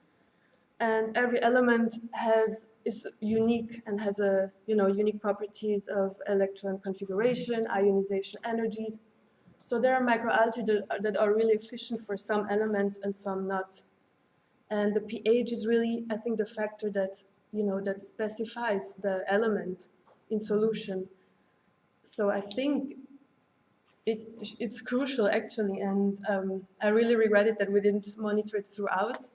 and every element is unique and has unique properties of electron configuration, ionization energies. So there are macroalgae that are really efficient for some elements and some not. And the pH is really, I think, the factor that that specifies the element in solution. So I think it's crucial actually, and I really regret it that we didn't monitor it throughout.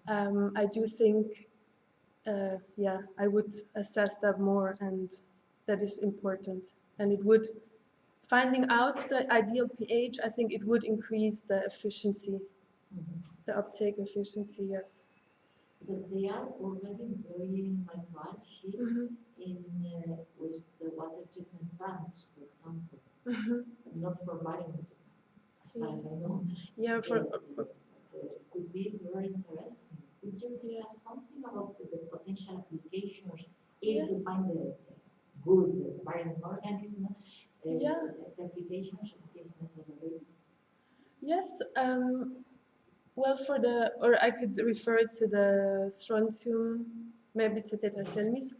I do think, yeah, I would assess that more, and that is important. And it would, finding out the ideal pH, I think it would increase the efficiency, the uptake efficiency, yes. Because they are already employing microalgae in with the water treatment plants, for example, not for marine, as far as I know. Yeah, Could be very interesting. Could you discuss something about the potential applications if you find the good marine organism, the applications of this methodology? Yes. Well, or I could refer it to the strontium, maybe to Tetraselmis.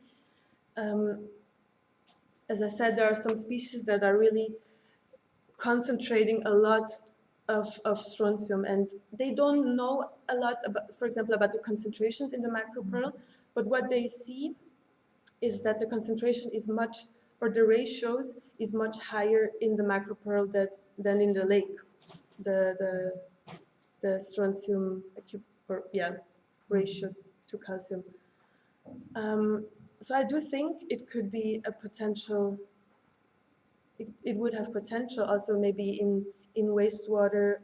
As I said, there are some species that are really concentrating a lot of strontium, and they don't know a lot about, for example, about the concentrations in the macropearl, but what they see is that the concentration is or the ratios is much higher in the macropearl than in the lake. The strontium ratio to calcium. So I do think it could be a potential. It would have potential also maybe in wastewater,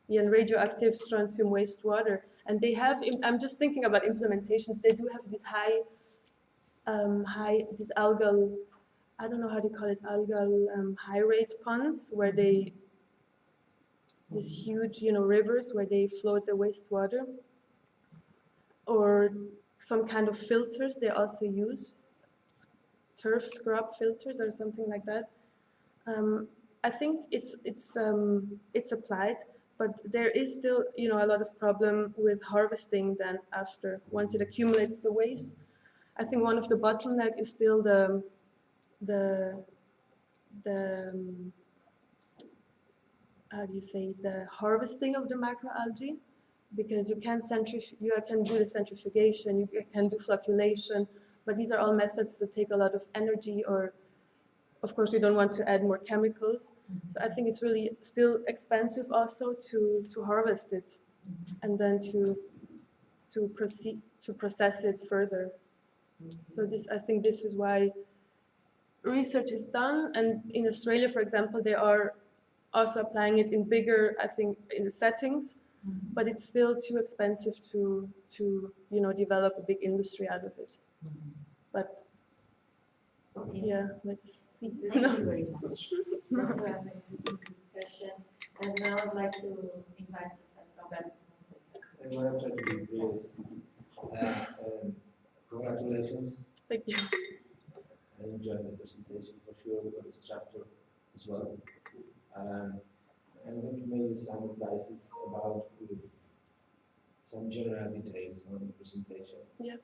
in radioactive strontium wastewater. And they have. I'm just thinking about implementations. They do have these these algal. I don't know how to call it, algal high rate ponds where they. These huge, rivers where they float the wastewater, or some kind of filters they also use, turf scrub filters or something like that. I think it's applied, but there is still, a lot of problem with harvesting then after, once it accumulates the waste. I think one of the bottleneck is still the how do you say, the harvesting of the macroalgae, because you can do the centrifugation, you can do flocculation, but these are all methods that take a lot of energy, or of course we don't want to add more chemicals. So I think it's really still expensive also to harvest it and then to process it further. So I think this is why research is done, and in Australia, for example, they are also applying it in bigger, I think, in the settings, but it's still too expensive to develop a big industry out of it. But yeah, let's. See. Thank you very much. Thank you, Emily, for the discussion. And now I'd like to invite Professor Alberto Fonseca. And what I'm trying to do is, congratulations. Thank you. I enjoyed the presentation for sure, with the structure as well. I'm going to make some advices about some general details on the presentation. Yes.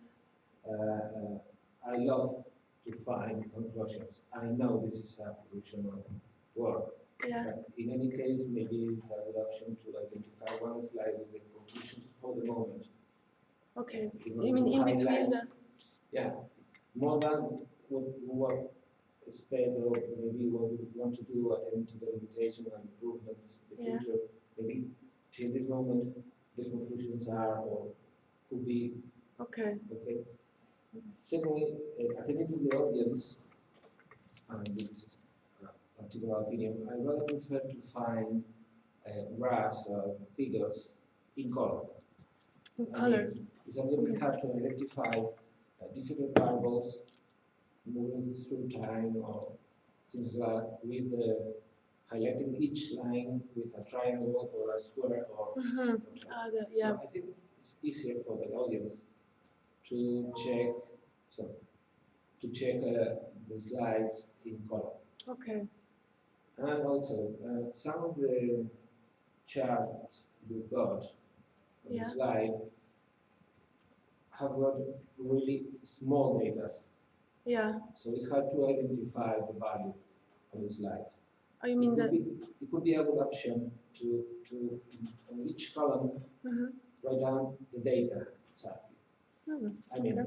I love to find conclusions. I know this is a professional work, Yeah. but in any case, maybe it's a good option to identify one slide with the conclusions for the moment. Okay. In You mean order in to between highlight- the? Yeah, more than what expect or maybe what we want to do attending to the limitation and improvements in the Yeah. future. Maybe till this moment, the conclusions are or could be Okay. okay. Secondly, attending to the audience, and this is a particular opinion, I rather prefer to find graphs or figures in color. In I color. mean, it's a little bit hard to identify different variables moving through time or things like that with highlighting each line with a triangle or a square or Mm-hmm. Yeah. so I think it's easier for the audience to check the slides in color. Okay. And also some of the charts you've got on Yeah. the slide have got really small data. Yeah. So it's hard to identify the value on the slides. Oh, you mean It could be a good option to on each column Mm-hmm. write down the data exactly. I mean,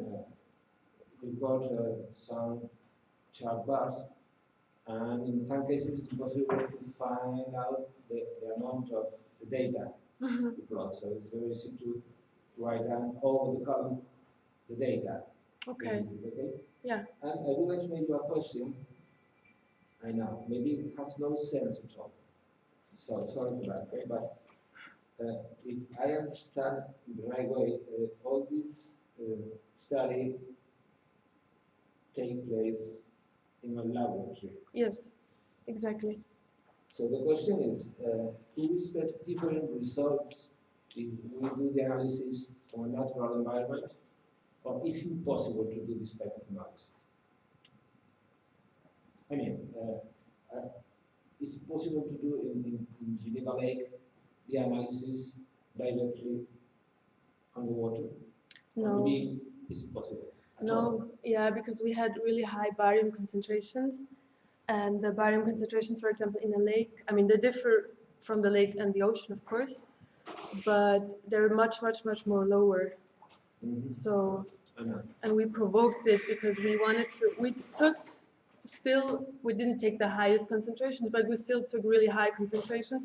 we've got some chart bars, and in some cases it's possible to find out the amount of the data Mm-hmm. we plot. So it's very easy to write down over the column the data. Okay. Okay? Yeah. And I would like to make you a question. I know, maybe it has no sense at all. So sorry for that, okay? But if I understand the right way, all this study take place in a laboratory. Yes. Exactly. So the question is, do we expect different results if we do the analysis on a natural environment, or is it impossible to do this type of analysis? I mean, is it possible to do in Geneva Lake the analysis directly on the water? Or No. maybe it's possible. at all? No. Yeah, because we had really high barium concentrations, and the barium concentrations, for example, in a lake, I mean, they differ from the lake and the ocean, of course, but they're much, much, much more lower. Mhm. So, I know. and we provoked it because we wanted to, we didn't take the highest concentrations, but we still took really high concentrations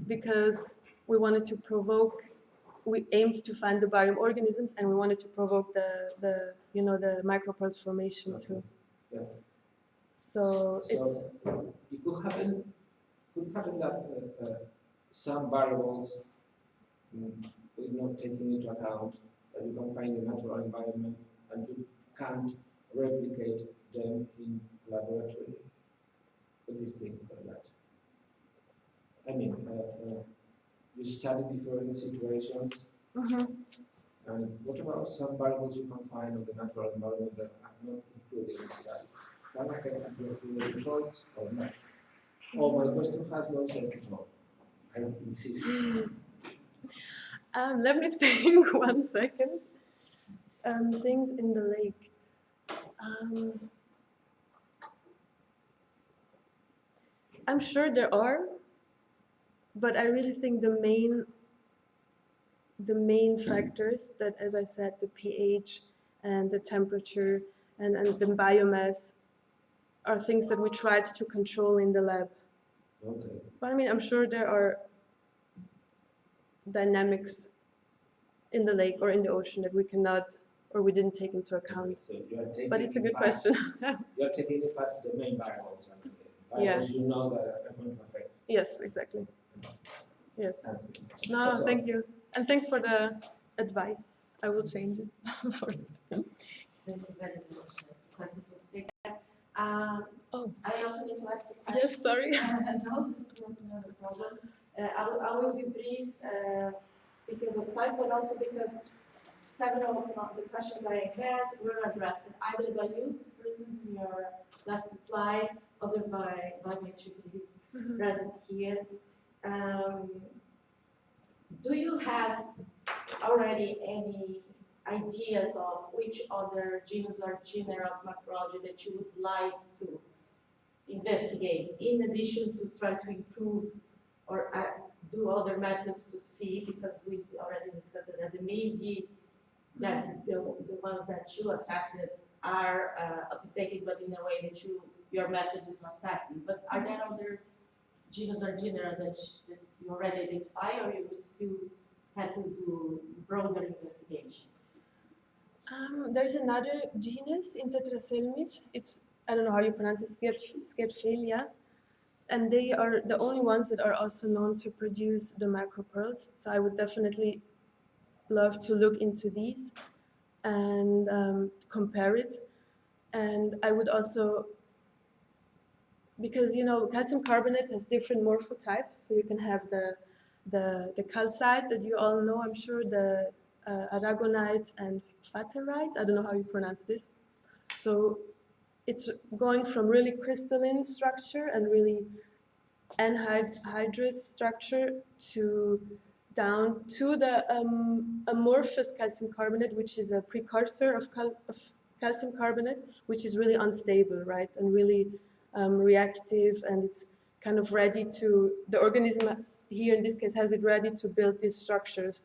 because we wanted to provoke, we aimed to find the barium organisms, and we wanted to provoke the micropearls formation too. Yeah. So it's, it could happen that some variables we're not taking into account that you can find in natural environment and you can't replicate them in laboratory. What do you think about that? I mean, you study different situations, and what about some variables you can find in the natural environment that are not included in the studies? Can affect the results or not? Oh, my question has no sense at all. I insist. let me think 1 second. Things in the lake. I'm sure there are, but I really think the main factors that, as I said, the pH and the temperature and the biomass are things that we tried to control in the lab. Okay. But I mean, I'm sure there are dynamics in the lake or in the ocean that we cannot or we didn't take into account. So you are taking But it's a good in fact- question. You are taking in fact the main variables. I mean, the Yeah. variables you know that are going to affect. Yes, exactly. Yes. That's No, all. thank you. And thanks for the advice. I will change it. Thank you very much, Professor Fonseca. Oh. I also need to ask a question. Yes, sorry. No, it's not a problem. I will be brief because of time, but also because several of the questions I had were addressed either by you, for instance, in your last slide, other by my two colleagues present here. Do you have already any ideas of which other genus or genera of macroalgae that you would like to investigate, in addition to try to improve or do other methods to see, because we already discussed that maybe that the ones that you assessed are updated, but in a way that your method is not tackling. But are there other genus or genera that you already identify, or you would still have to do broader investigations? There's another genus in Tetraselmis. It's, I don't know how you pronounce it, Scerphelia. And they are the only ones that are also known to produce the macropearls. So I would definitely love to look into these and compare it. And I would also, because calcium carbonate has different morphotypes, so you can have the calcite that you all know, I'm sure, the aragonite and faterite. I don't know how you pronounce this. So it's going from really crystalline structure and really anhydrous structure to down to the amorphous calcium carbonate, which is a precursor of calcium carbonate, which is really unstable, right, and really reactive, and it's kind of ready to, the organism here in this case has it ready to build these structures.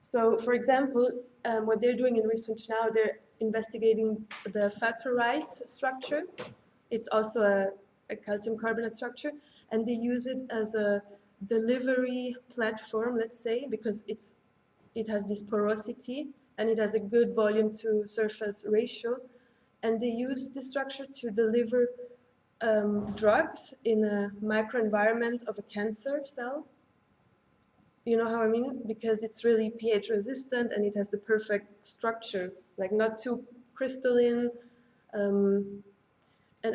So, for example, what they're doing in research now, they're investigating the faterite structure. It's also a calcium carbonate structure, and they use it as a delivery platform, let's say, because it has this porosity and it has a good volume to surface ratio, and they use this structure to deliver drugs in a microenvironment of a cancer cell. You know how I mean? Because it's really pH resistant and it has the perfect structure, like not too crystalline. And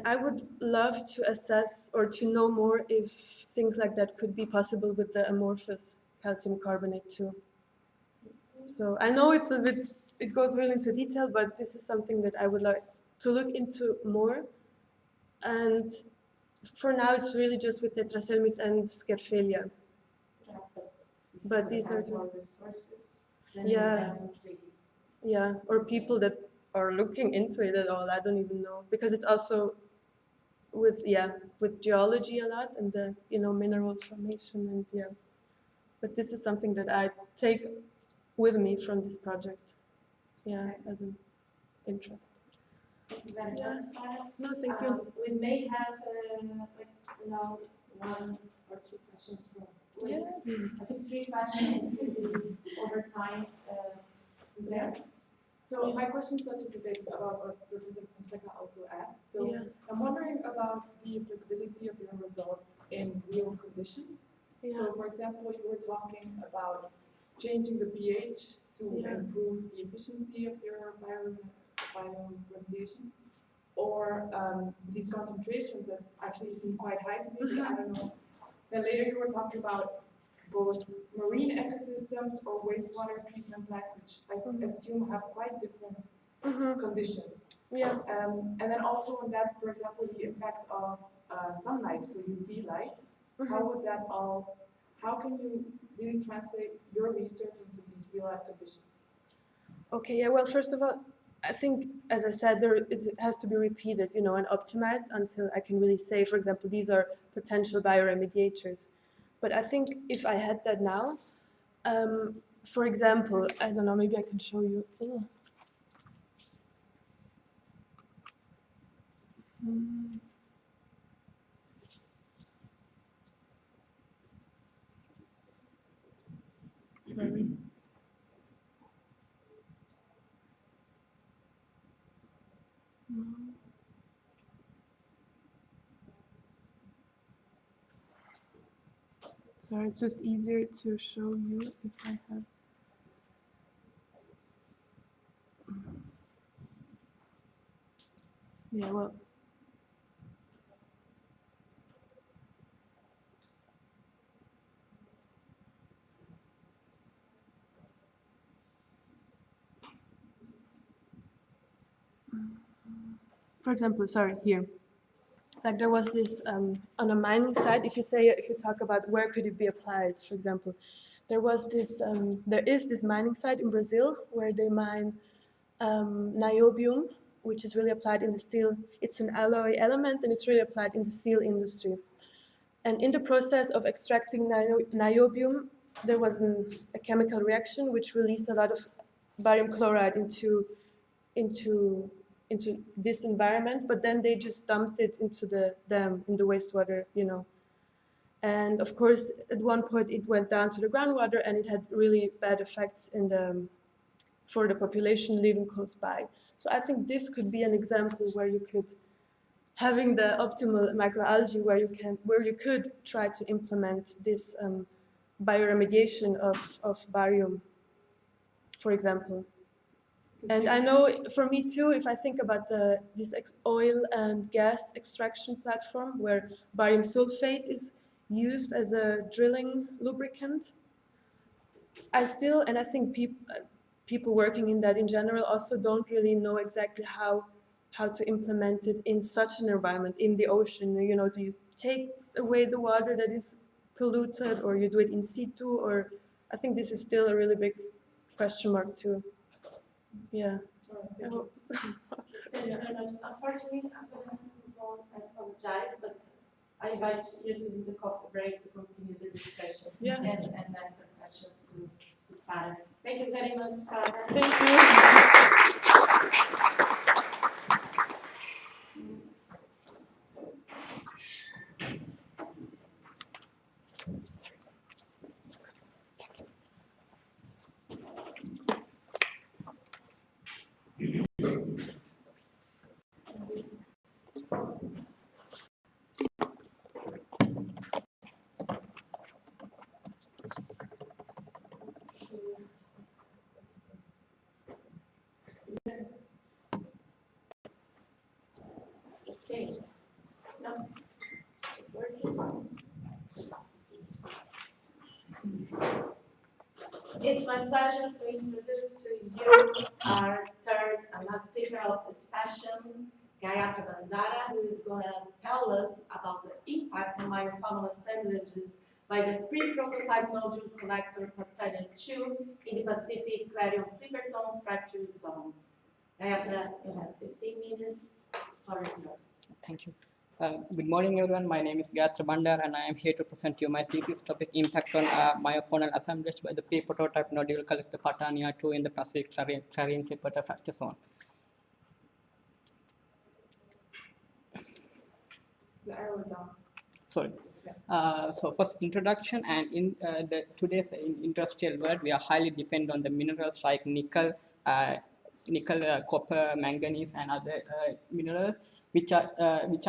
I would love to assess or to know more if things like that could be possible with the amorphous calcium carbonate too. So I know it's a bit, it goes really into detail, but this is something that I would like to look into more. And for now, it's really just with Tetraselmis and Scerphelia. But these are more resources. Yeah. Yeah, or people that are looking into it at all. I don't even know, because it's also with geology a lot and the mineral formation and But this is something that I take with me from this project. Yeah, as an interest. Thank you very much, Sarah. No, thank you. We may have now one or two questions more. I think 3 questions will be over time there. So my question touches a bit about what Professor Fonseca also asked. So I'm wondering about the applicability of your results in real conditions. So for example, you were talking about changing the pH to improve the efficiency of your bioremediation, or these concentrations that actually seem quite high to me, but I don't know. Then later you were talking about both marine ecosystems or wastewater treatment plants, which I assume have quite different conditions. Yeah. And then also on that, for example, the impact of sunlight, so UV light, how can you really translate your research into these real life conditions? Okay, yeah, well, first of all, I think, as I said, it has to be repeated, and optimized until I can really say, for example, these are potential bioremediators. But I think if I had that now, for example, I don't know, maybe I can show you. Sorry. No. Sorry, it's just easier to show you if I have. Yeah, well, for example, sorry, here. Like there was this, on a mining site, if you talk about where could it be applied, for example, there is this mining site in Brazil where they mine niobium, which is really applied in the steel. It's an alloy element and it's really applied in the steel industry. And in the process of extracting niobium, there was a chemical reaction which released a lot of barium chloride into this environment, but then they just dumped it into the dam, in the wastewater, And of course, at one point it went down to the groundwater and it had really bad effects for the population living close by. So I think this could be an example where you could, having the optimal microalgae where you could try to implement this bioremediation of barium, for example. And I know for me too, if I think about this oil and gas extraction platform where barium sulfate is used as a drilling lubricant, I think people working in that in general also don't really know exactly how to implement it in such an environment, in the ocean. Do you take away the water that is polluted, or you do it in situ, or I think this is still a really big question mark too. Yeah. I hope this is Thank you very much. Unfortunately, I'm going to have to move on. I apologize, but I invite you to do the coffee break to continue the discussion and ask your questions to Sarah. Thank you very much, Sarah. Thank you. Okay. No, it's working. It's my pleasure to introduce to you our third and last speaker of the session, Gayatri Bandara, who is going to tell us about the impact on myofaunal assemblages by the pre-prototype nodule collector Patagon 2 in the Pacific Clarion-Clipperton fracture zone. Gayatri, you have 15 minutes. The floor is yours. Thank you. Good morning, everyone. My name is Gayatri Bandar, and I am here to present you my thesis topic, impact on myofaunal assemblage by the pre-prototype nodule collector Patania 2 in the Pacific Clarion-Clipperton fracture zone. Sorry. So first introduction, and in today's industrial world, we are highly dependent on the minerals like nickel, copper, manganese, and other minerals, which are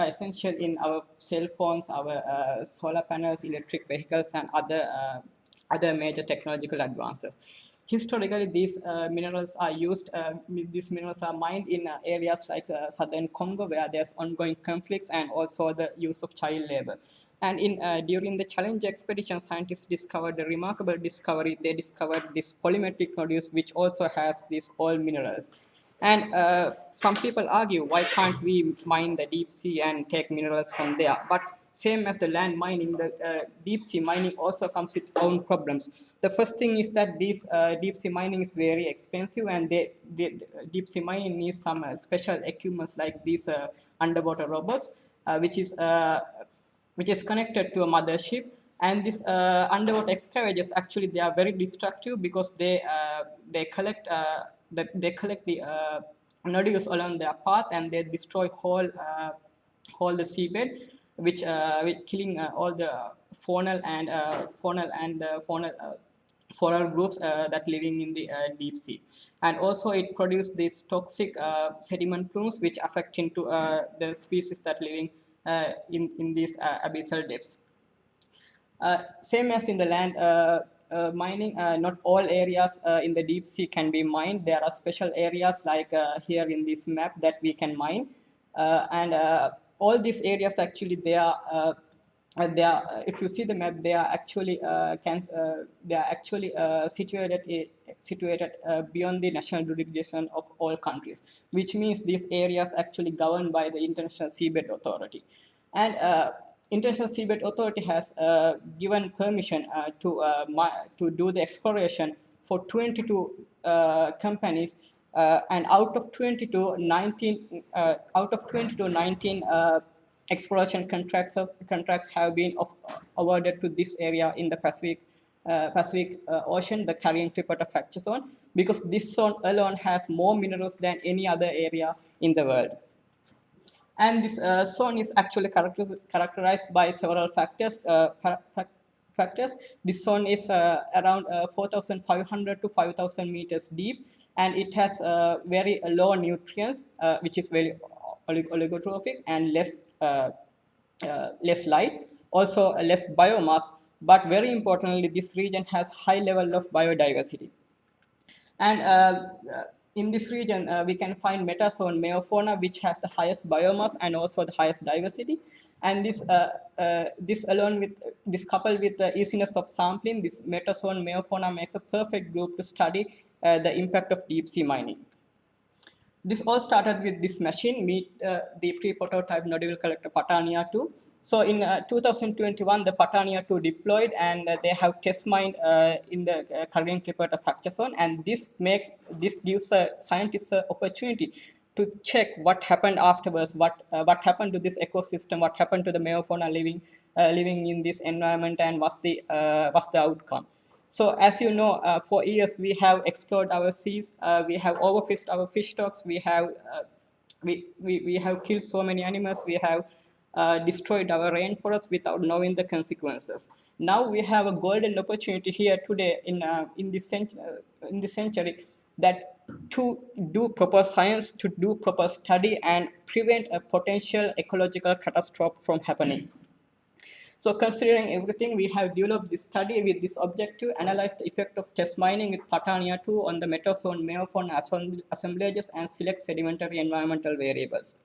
essential in our cell phones, our solar panels, electric vehicles, and other major technological advances. Historically, these minerals are used. These minerals are mined in areas like southern Congo, where there's ongoing conflicts and also the use of child labor. And during the challenge expedition, scientists discovered a remarkable discovery. They discovered this polymetric nodules, which also has these all minerals. And some people argue, why can't we mine the deep sea and take minerals from there? But same as the land mining, the deep sea mining also comes with own problems. The first thing is that this deep sea mining is very expensive, and the deep sea mining needs some special equipment like these underwater robots, which is connected to a mothership. And these underwater excavators, actually, they are very destructive because they collect the nodules along their path, and they destroy whole the seabed, which killing all the faunal groups that living in the deep sea. And also it produces these toxic sediment plumes, which affect into the species that living in these abyssal depths. Same as in the land mining, not all areas in the deep sea can be mined. There are special areas like here in this map that we can mine. And all these areas, actually, they are if you see the map, they are actually situated beyond the national jurisdiction of all countries, which means these areas actually governed by the International Seabed Authority, and International Seabed Authority has given permission to do the exploration for 22 companies, and out of 22, 19 exploration contracts have been awarded to this area in the Pacific Ocean, the Caribbean Tripartite Fracture Zone, because this zone alone has more minerals than any other area in the world. And this zone is actually characterized by several factors. This zone is around 4,500 to 5,000 meters deep, and it has very low nutrients, which is very oligotrophic, and less light, also less biomass, but very importantly, this region has high level of biodiversity. And in this region, we can find metazone meiofauna, which has the highest biomass and also the highest diversity. And this coupled with the easiness of sampling, this metazone meiofauna makes a perfect group to study the impact of deep sea mining. This all started with this machine, meet the pre-prototype nodule collector Patania 2. So in 2021, the Patania 2 deployed, and they have test mined in the Caribbean Tripartite Fracture Zone, and this gives scientists an opportunity to check what happened afterwards, what happened to this ecosystem, what happened to the meiofauna living in this environment, and what's the outcome. So as you know, for years we have explored our seas, we have overfished our fish stocks, we have killed so many animals, we have destroyed our rainforests without knowing the consequences. Now we have a golden opportunity here today in this century, that to do proper science, to do proper study, and prevent a potential ecological catastrophe from happening. So considering everything, we have developed this study with this objective, analyze the effect of test mining with Patania 2 on the metazone meiofauna assemblages and select sedimentary environmental variables.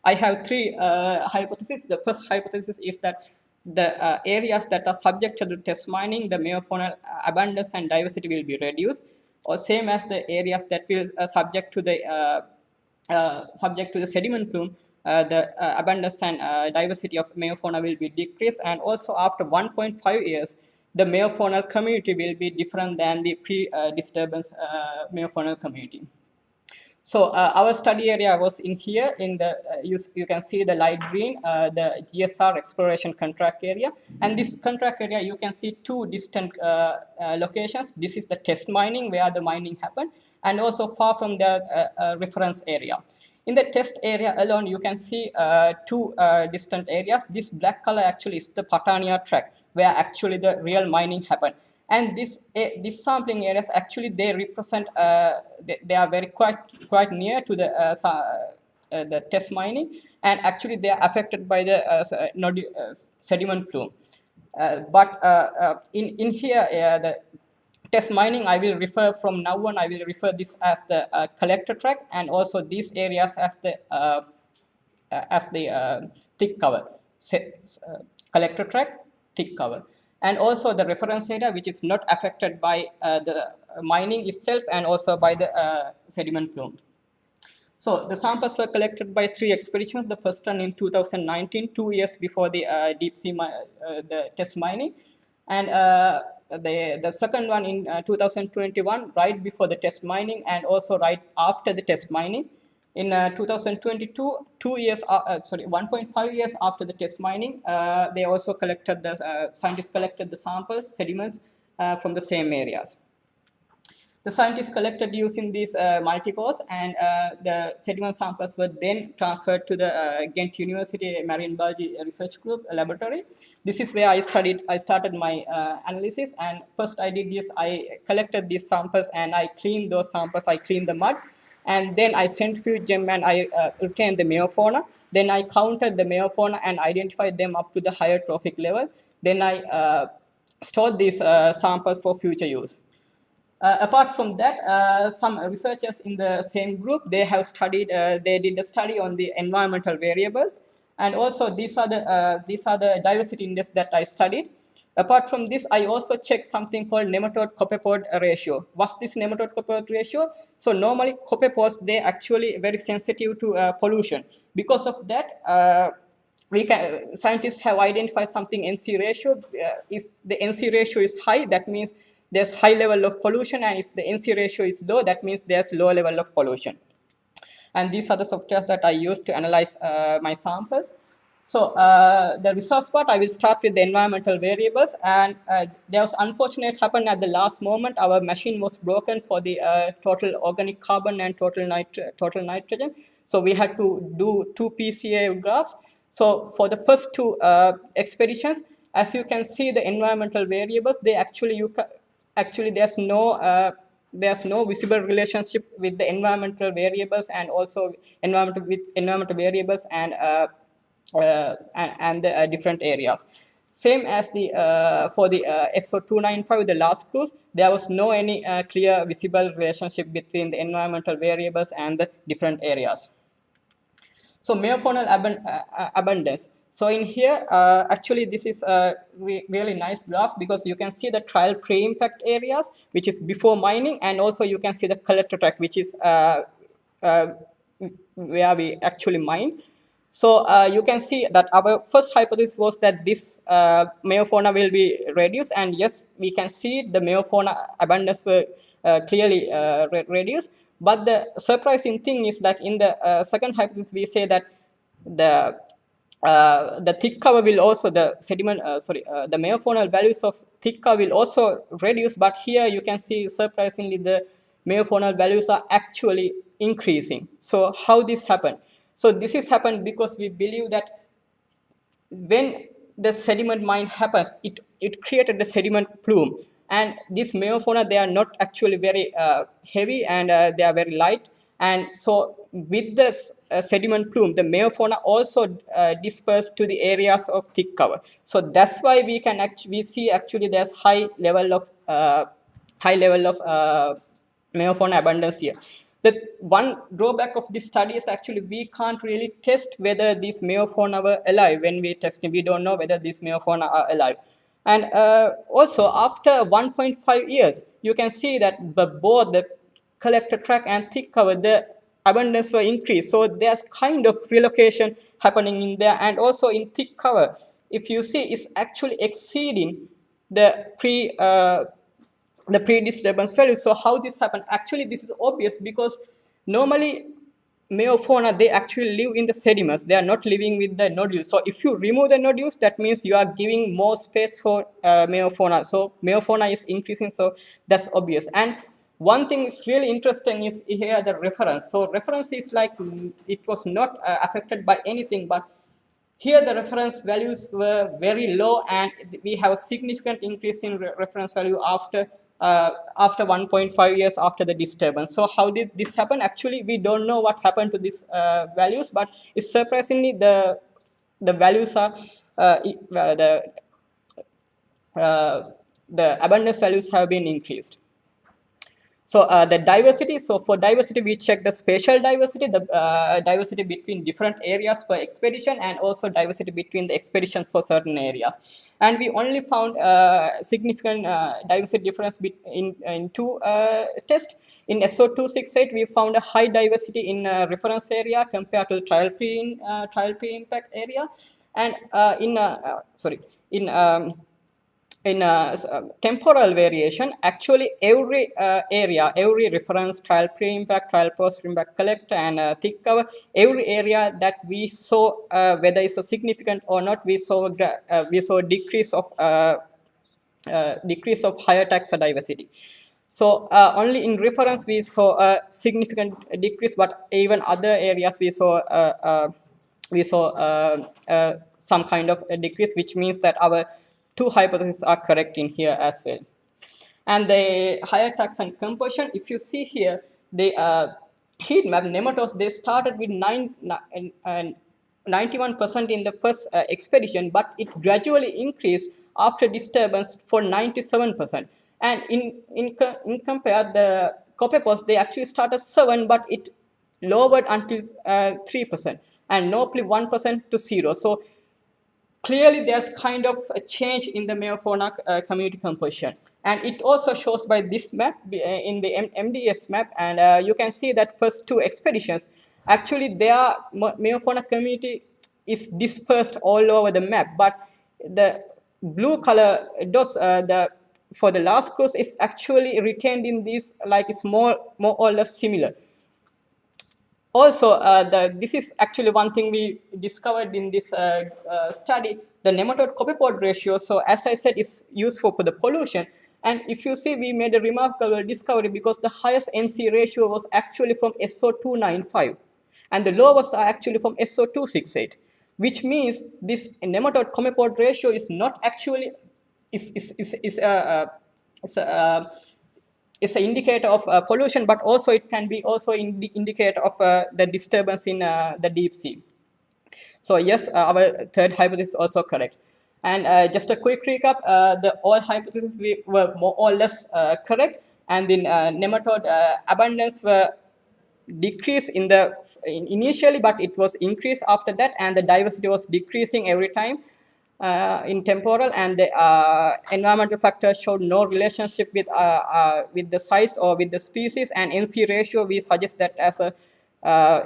I have three hypotheses. The first hypothesis is that the areas that are subject to test mining, the meiofaunal abundance and diversity will be reduced, or same as the areas that will subject to the sediment plume, the abundance and diversity of meiofauna will be decreased, and also after 1.5 years, the meiofaunal community will be different than the pre-disturbance meiofaunal community. So our study area was in here. In the you can see the light green, the GSR exploration contract area, and this contract area you can see two distant locations. This is the test mining where the mining happened, and also far from the reference area. In the test area alone, you can see two distant areas. This black color actually is the Patania tract, where actually the real mining happened. And this sampling areas actually they represent they are very quite near to the test mining, and actually they are affected by the sediment plume. But in here the test mining, I will refer from now on. I will refer this as the collector tract, and also these areas as the thick cover, collector tract, thick cover. And also the reference area, which is not affected by the mining itself and also by the sediment plume. So the samples were collected by 3 expeditions. The first one in 2019, 2 years before the deep sea the test mining, and the second one in 2021, right before the test mining, and also right after the test mining. In 2022, 1.5 years after the test mining, they also collected scientists collected the samples, sediments from the same areas. The scientists collected using these multi-cores, and the sediment samples were then transferred to the Ghent University Marine Biology Research Group laboratory. This is where I started my analysis, and first I did this, I collected these samples and I cleaned those samples, I cleaned the mud, and then I centrifuged them and I retained the meiofauna. Then I counted the meiofauna and identified them up to the higher trophic level. Then I stored these samples for future use. Apart from that, some researchers in the same group, they have studied, they did a study on the environmental variables. And also these are the diversity index that I studied. Apart from this, I also checked something called nematode-copepod ratio. What's this nematode-copepod ratio? So normally copepods, they actually very sensitive to pollution. Because of that, scientists have identified something NC ratio. If the NC ratio is high, that means there's high level of pollution, and if the NC ratio is low, that means there's low level of pollution. And these are the softwares that I use to analyze my samples. So the resource part, I will start with the environmental variables, and there was unfortunate happened at the last moment. Our machine was broken for the total organic carbon and total nitrogen. So we had to do 2 PCA graphs. So for the first two expeditions, as you can see, the environmental variables, they actually there's no visible relationship with the environmental variables and also environmental variables and the different areas. Same as the for the SO295, the last clues, there was no any clear visible relationship between the environmental variables and the different areas. So meiofaunal abundance. So in here, actually, this is a really nice graph because you can see the trial pre-impact areas, which is before mining, and also you can see the collector track, which is where we actually mine. So you can see that our first hypothesis was that this meiofauna will be reduced, and yes, we can see the meiofauna abundance were clearly reduced. But the surprising thing is that in the second hypothesis, we say that the thick cover will also, the sediment, the meiofaunal values of thick cover will also reduce. But here you can see, surprisingly, the meiofaunal values are actually increasing. So how this happened? So this is happened because we believe that when the sediment mine happens, it created the sediment plume. And these meiofauna, they are not actually very heavy, and they are very light. And so with the sediment plume, the meiofauna also disperse to the areas of thick cover. So that's why we can we see actually there's high level of meiofauna abundance here. The one drawback of this study is actually we can't really test whether these meiofauna were alive. When we test them, we don't know whether these meiofauna are alive. And also, after 1.5 years, you can see that both the collector track and thick cover, the abundance were increased. So there's kind of relocation happening in there. And also in thick cover, if you see, it's actually exceeding the pre-disturbance value. So how this happened? Actually, this is obvious because normally meiofauna, they actually live in the sediments. They are not living with the nodules. So if you remove the nodules, that means you are giving more space for meiofauna. So meiofauna is increasing. So that's obvious. And one thing is really interesting is here the reference. So reference is like it was not affected by anything, but here the reference values were very low, and we have a significant increase in reference value after 1.5 years after the disturbance. So how did this happen? Actually, we don't know what happened to these values, but it's surprisingly the values are the abundance values have been increased. So the diversity, so for diversity, we check the spatial diversity, the diversity between different areas per expedition, and also diversity between the expeditions for certain areas. And we only found significant diversity difference in two tests. In SO268, we found a high diversity in reference area compared to trial pre-impact area. And in temporal variation, actually every area, every reference, trial pre-impact, trial post-impact collector, and thick cover, every area that we saw, whether it's a significant or not, we saw a decrease of higher taxa diversity. So only in reference we saw a significant decrease, but even other areas we saw some kind of a decrease, which means that our two hypotheses are correct in here as well. And the higher taxon composition, if you see here, the heat map nematodes, they started with 91% in the first expedition, but it gradually increased after disturbance for 97%. And in compare, the copepods, they actually started 7, but it lowered until 3%. and Nopli 1% to 0. So clearly there's kind of a change in the megafauna community composition. And it also shows by this map in the MDS map, and you can see that first two expeditions, actually their megafauna community is dispersed all over the map, but the blue color does for the last cruise is actually retained in this, like it's more or less similar. Also, this is actually one thing we discovered in this study, the nematode copypod ratio. So as I said, is useful for the pollution. And if you see, we made a remarkable discovery because the highest NC ratio was actually from SO295, and the lowest are actually from SO268, which means this nematode copypod ratio is not actually is a is an indicator of pollution, but also it can be also indicator of the disturbance in the deep sea. So yes, our third hypothesis is also correct. And just a quick recap, the all hypotheses were more or less correct, and the nematode abundance were decreased initially, but it was increased after that, and the diversity was decreasing every time in temporal, and the environmental factors showed no relationship with the size or with the species, and NC ratio we suggest that as a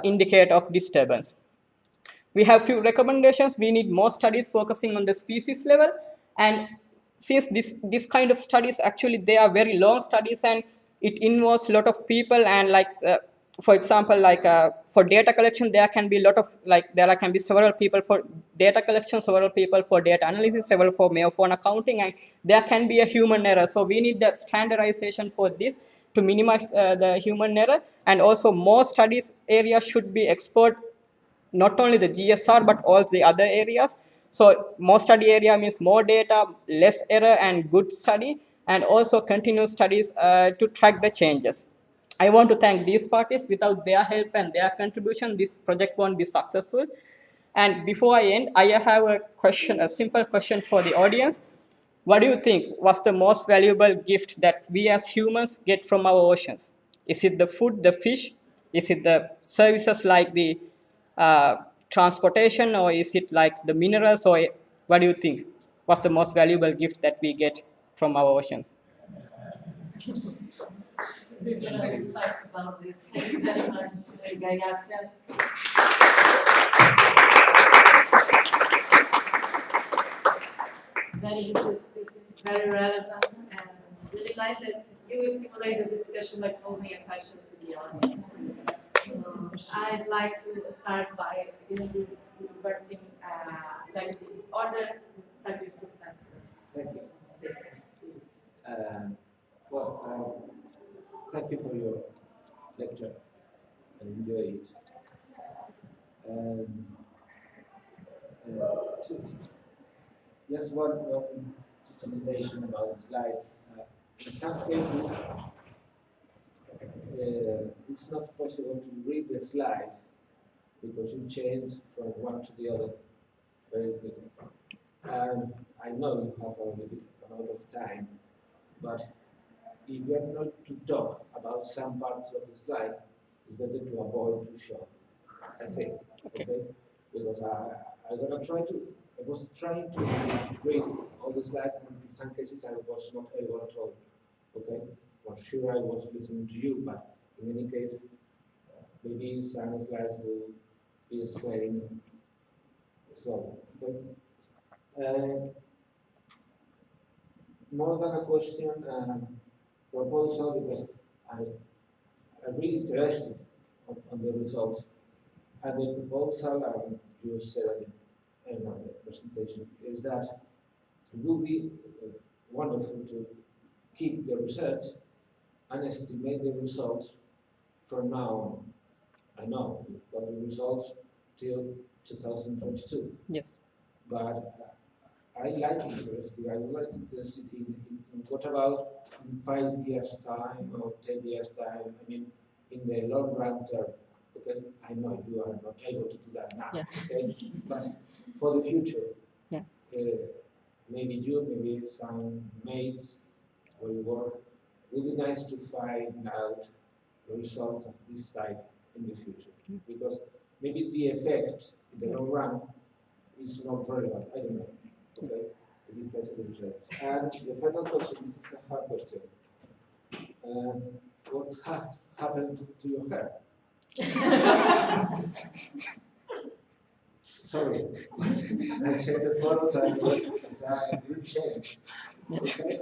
indicator of disturbance. We have few recommendations. We need more studies focusing on the species level, and since this kind of studies actually they are very long studies and it involves a lot of people, and like for example, like for data collection there can be a lot of, like there can be several people for data collection, several people for data analysis, several for megafauna counting, and there can be a human error. So we need the standardization for this to minimize the human error, and also more studies areas should be explored, not only the GSR, but all the other areas. So more study area means more data, less error, and good study, and also continuous studies to track the changes. I want to thank these parties. Without their help and their contribution, this project won't be successful. And before I end, I have a question, a simple question for the audience. What do you think was the most valuable gift that we as humans get from our oceans? Is it the food, the fish? Is it the services like the transportation, or is it like the minerals? Or what do you think was the most valuable gift that we get from our oceans? We're gonna reflect about this. Thank you very much, Gayatri. Very interesting, very relevant, and really nice that you stimulate the discussion by posing a question to the audience. I'd like to start by reverting back the order. Start with Professor. Thank you. Thank you for your lecture. I enjoy it. Just one recommendation about the slides. In some cases, it's not possible to read the slide because you change from one to the other very quickly. I know you have a limited amount of time, but if you are not to talk about some parts of the slide, it's better to avoid to show, I think. Okay? Because I was trying to read all the slides, and in some cases I was not able at all. Okay? For sure I was listening to you, but in any case, maybe some slides will be explained slowly. Okay? More than a question, proposal, because I'm really interested on the results. And the proposal, you said in the presentation, is that it would be wonderful to keep the research and estimate the results from now on. I know you've got the results till 2022. Yes. But I like interesting. I would like interested in what about in 5 years' time or 10 years' time? I mean, in the long run term. Okay, I know you are not able to do that now. Yeah. Okay, but for the future, yeah, maybe you, maybe some mates where you work. It would be nice to find out the result of this site in the future, because maybe the effect in the long run is not relevant. I don't know. Okay, it is results. And the final question, this is a hard question. What has happened to your hair? Sorry, I checked the photos and it's a good change. Okay,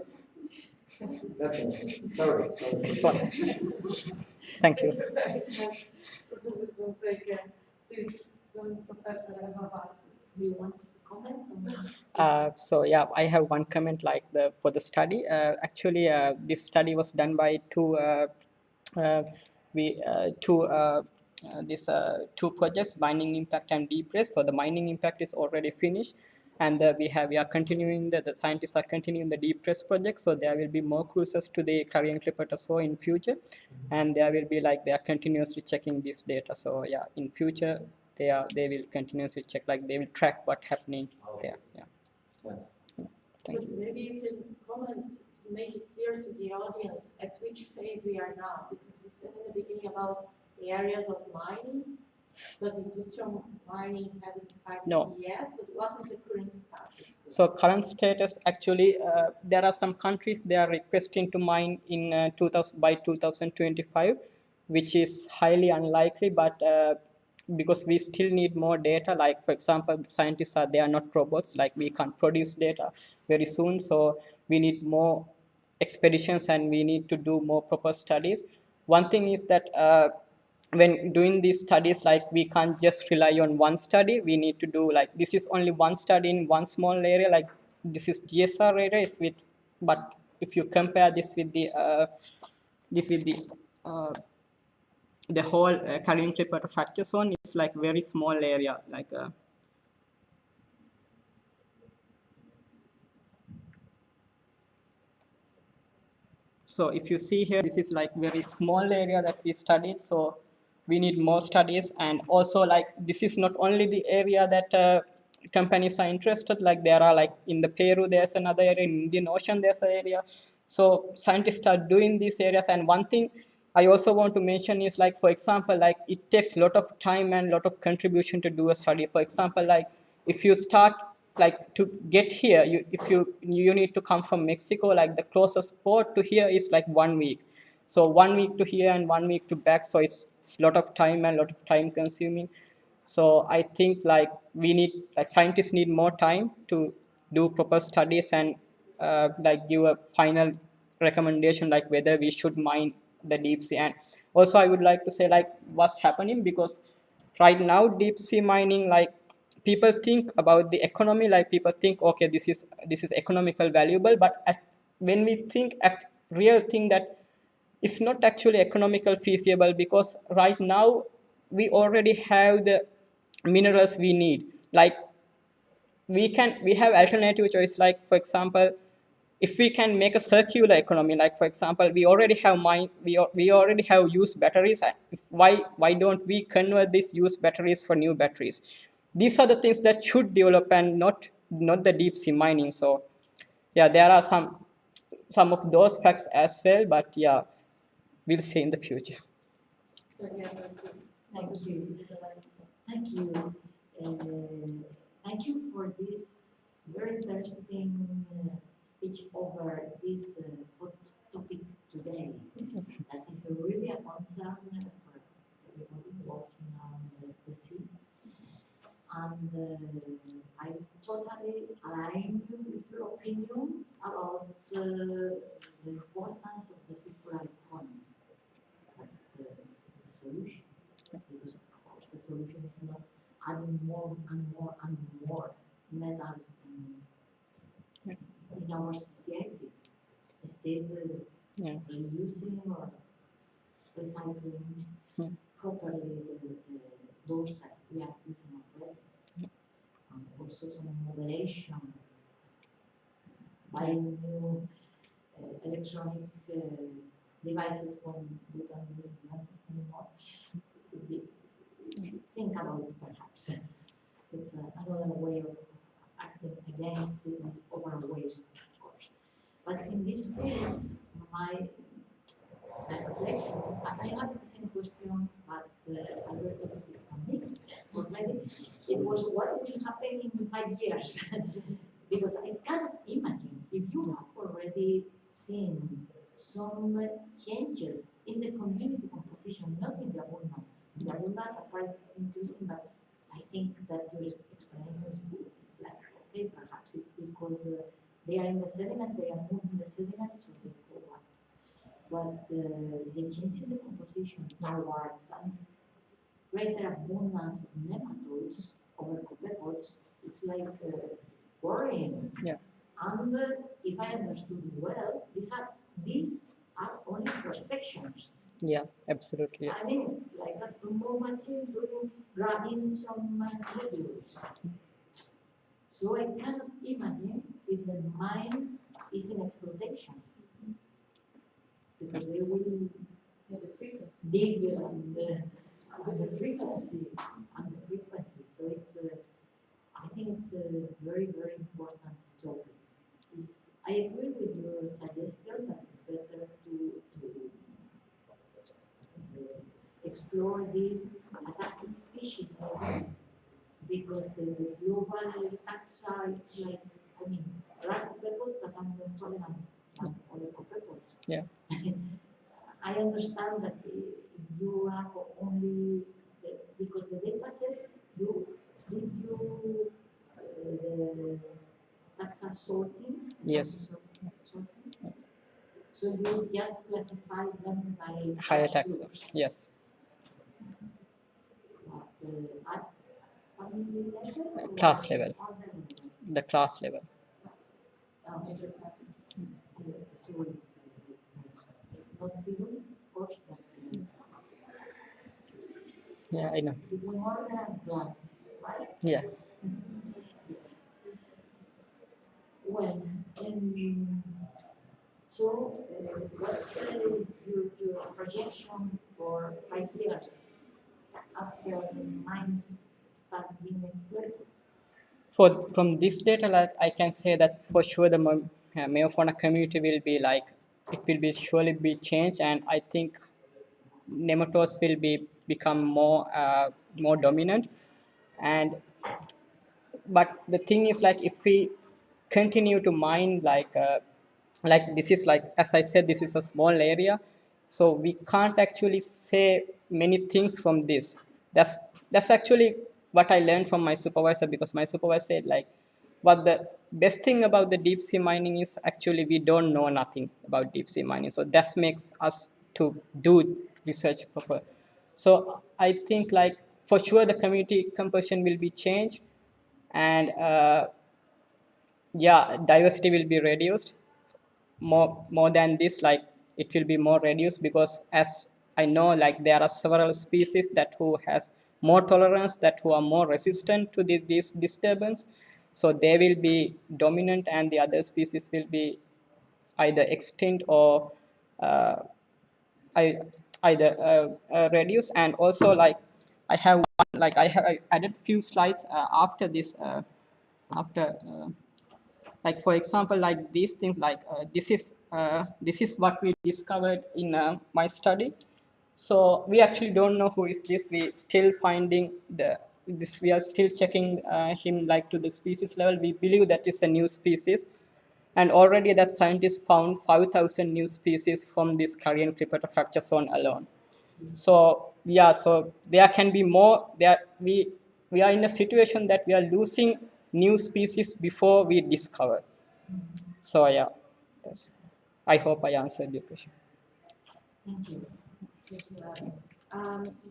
that's it. Sorry. It's fine. Thank you. Professor Fonseca, please, Professor Havas. Do you want to comment on this? So yeah, I have one comment like for the study. Actually, this study was done by two projects, mining impact and deep rest. So the mining impact is already finished, and we are continuing the scientists are continuing the deep rest project. So there will be more cruises to the Clarion Clipperton so in future, and there will be they are continuously checking this data. So yeah, in future they will continuously check, they will track what's happening there. Yeah. Thank you. Maybe you can comment to make it clear to the audience at which phase we are now, because you said in the beginning about the areas of mining, but industrial mining hasn't started yet. But what is the current status? So current status, actually, there are some countries they are requesting to mine in by 2025, which is highly unlikely. But because we still need more data, like for example, the scientists they are not robots. Like we can't produce data very soon, so we need more expeditions and we need to do more proper studies. One thing is that when doing these studies, we can't just rely on one study. We need to do this is only one study in one small area. Like this is GSR area is with, but if you compare this with the the whole Clarion Clipperton fracture zone, it's very small area. So if you see here, this is very small area that we studied. So we need more studies, and also this is not only the area that companies are interested. There are in the Peru there's another area, in Indian Ocean there's an area. So scientists are doing these areas, and one thing I also want to mention is for example, it takes a lot of time and a lot of contribution to do a study. For example, if you start to get here, you need to come from Mexico. The closest port to here is 1 week. So 1 week to here and 1 week to back. So it's a lot of time and a lot of time consuming. So I think we need scientists need more time to do proper studies and give a final recommendation whether we should mine the deep sea. And also I would like to say what's happening, because right now deep sea mining, people think about the economy, people think, okay, this is economical valuable, but when we think at real thing, that it's not actually economical feasible, because right now we already have the minerals we need. We have alternative choice, for example, if we can make a circular economy, for example, we already have we already have used batteries. Why don't we convert these used batteries for new batteries? These are the things that should develop, and not the deep sea mining. So yeah, there are some of those facts as well, but yeah, we'll see in the future. Thank you. Thank you. Thank you for this very interesting speech over this hot topic today. That is really a concern for everybody working on the sea. And I totally align with your opinion about the importance of the circular economy. That is the solution. Because of course the solution is not adding more and more and more metals in our society. Instead, reusing or recycling properly those that we are using already. And also some moderation, buying new electronic devices when we don't need them anymore. We should think about it, perhaps. It's another way of acting against this over waste, of course. But in this case, my reflection, I have the same question, but Alberto took it from me. for many, it was what will happen in 5 years. Because I cannot imagine if you have already seen some changes in the community composition, not in the abundance. The abundance apparently is increasing, but I think that your explanation is good. It's like, okay, perhaps it's because they are in the sediment, they are moving the sediment, so they go up. But the change in the composition towards some greater abundance of nematodes over copepods, it's like worrying. Yeah. And if I understood well, these are only prospections. Yeah, absolutely, yes. I mean, like as the machine doing grabbing some materials. So I cannot imagine if the mine is in exploitation. Because they will The frequency. dig and the frequency and the frequency. So it's I think it's a very, very important topic. I agree with your suggestion that it's better to explore this at the species level, because the global taxa, it's like, I mean, there are copepods that are more tolerant than other copepods. Yeah. I understand that if you have only, because the data set, did you the taxa sorting? Yes. Sorting? Yes. So you just classify them by Higher class taxa, groups. yes. At family level or Class level. order level? The class level. So it's not figure, of course, but Yeah, I know. between order and class, right? Yeah. Well, so what's your projection for 5 years after the mines start being exploited? From this data, like, I can say that for sure the megafauna community will be like, it will be surely be changed, and I think nematodes will become more dominant. And but the thing is, like, if we continue to mine like this is, like as I said, this is a small area, so we can't actually say many things from this. That's actually what I learned from my supervisor, because my supervisor said, like, but the best thing about the deep sea mining is actually we don't know nothing about deep sea mining, so that makes us to do research proper. So I think, like, for sure the community composition will be changed, and yeah, diversity will be reduced more than this, like it will be more reduced, because as I know, like, there are several species that who has more tolerance, that who are more resistant to this disturbance, so they will be dominant, and the other species will be either extinct or either reduced. And also, like, I added few slides after this after like, for example, like these things, like this is what we discovered in my study. So we actually don't know who is this. We still finding this. We are still checking him, like, to the species level. We believe that is a new species, and already that scientists found 5,000 new species from this Korean Clipperton fracture zone alone. So yeah, so there can be more. We are in a situation that we are losing new species before we discover. So yeah, I hope I answered your question. Thank you.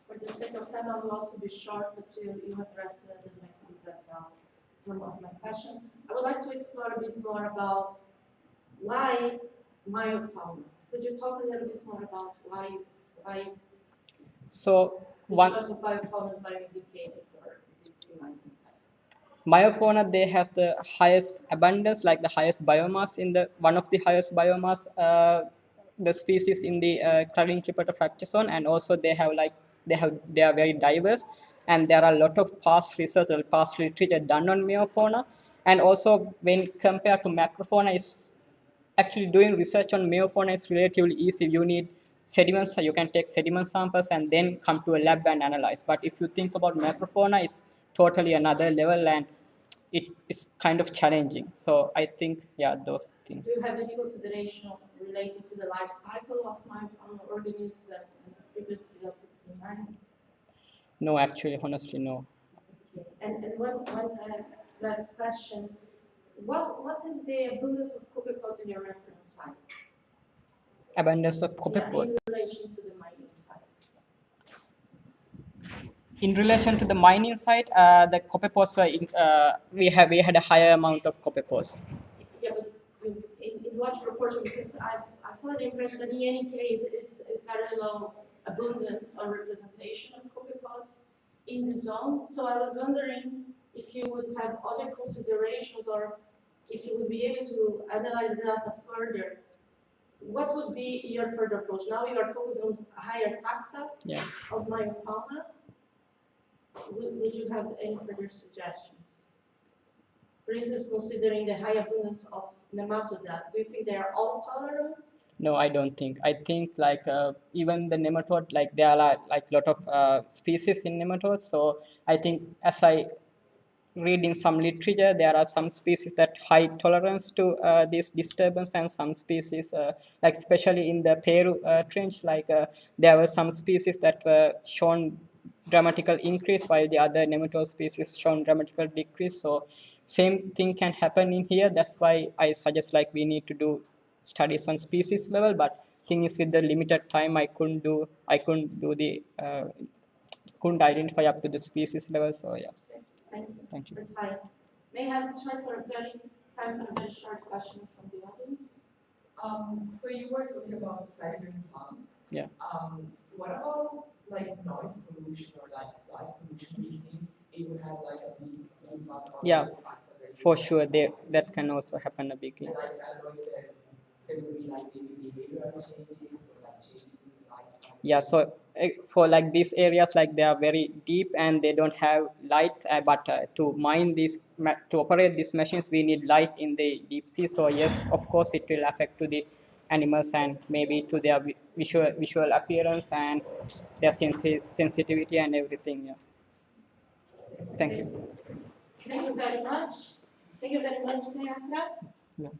For the sake of time, I will also be short, but you addressed the mechanisms as well. Some of my questions. I would like to explore a bit more about why myofauna. Could you talk a little bit more about why it's So the one choice of biofauna is bioindicated for deep sea mining types? Myofauna, they have the highest abundance, like the highest biomass in the one of the highest biomass the species in the Korean Clipperton fracture zone, and also they are very diverse, and there are a lot of past research or past literature done on myofauna. And also, when compared to macrofauna, is actually doing research on myofauna is relatively easy. You need sediments, so you can take sediment samples and then come to a lab and analyze. But if you think about macrofauna, it's totally another level, and it is kind of challenging. So I think, yeah, those things. Do you have any consideration related to the life cycle of microfauna organisms and the frequency of toxin mining? No, actually, honestly, no. Okay. And one last question. What is the abundance of copepods in your reference site? Abundance of Yeah, copepods. in relation to the mining site. In relation to the mining site, the copepods were we had a higher amount of copepods. Yeah, but in what proportion? Because I found the impression that in any case it's a very low abundance or representation of copepods in the zone. So I was wondering if you would have other considerations or if you would be able to analyze the data further. What would be your further approach? Now you are focused on higher taxa Yeah. of myofauna. Would you have any further suggestions? For instance, considering the high abundance of nematoda, do you think they are all tolerant? No, I don't think. I think like even the nematode, like there are like lot of species in nematodes. So I think as I read in some literature, there are some species that high tolerance to this disturbance, and some species, like especially in the Peru trench, like there were some species that were shown dramatical increase, while the other nematode species shown dramatical decrease. So same thing can happen in here. That's why I suggest like we need to do studies on species level. But thing is, with the limited time, I couldn't do the couldn't identify up to the species level. So yeah. Thank you. Thank you. That's fine. May I have time for a very short question from the audience? So you were talking about cycling plants. Yeah. What about like noise pollution or like light pollution? Do you think it would have like a big impact on Yeah, the facts that they for sure, that can also happen a big. and like I don't know if there would be like maybe behavioral changes or like changes in the lifestyle. Yeah, so for like these areas, like they are very deep and they don't have lights, but to mine these, to operate these machines, we need light in the deep sea. So yes, of course, it will affect to the animals and maybe to their visual appearance and their sensitivity and everything. Yeah. Thank you. Thank you very much. Thank you very much, Neatra. Yeah.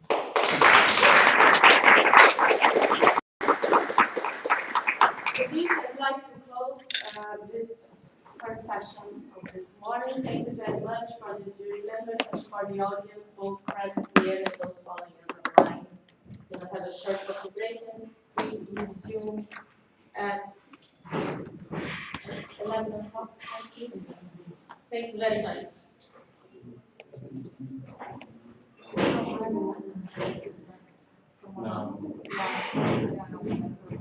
With this, I'd like to close this first session of this morning. Thank you very much for the jury members and for the audience, both present here and those following us online. We're going to have a short coffee break and we resume at 11 o'clock. Thank you very much. No.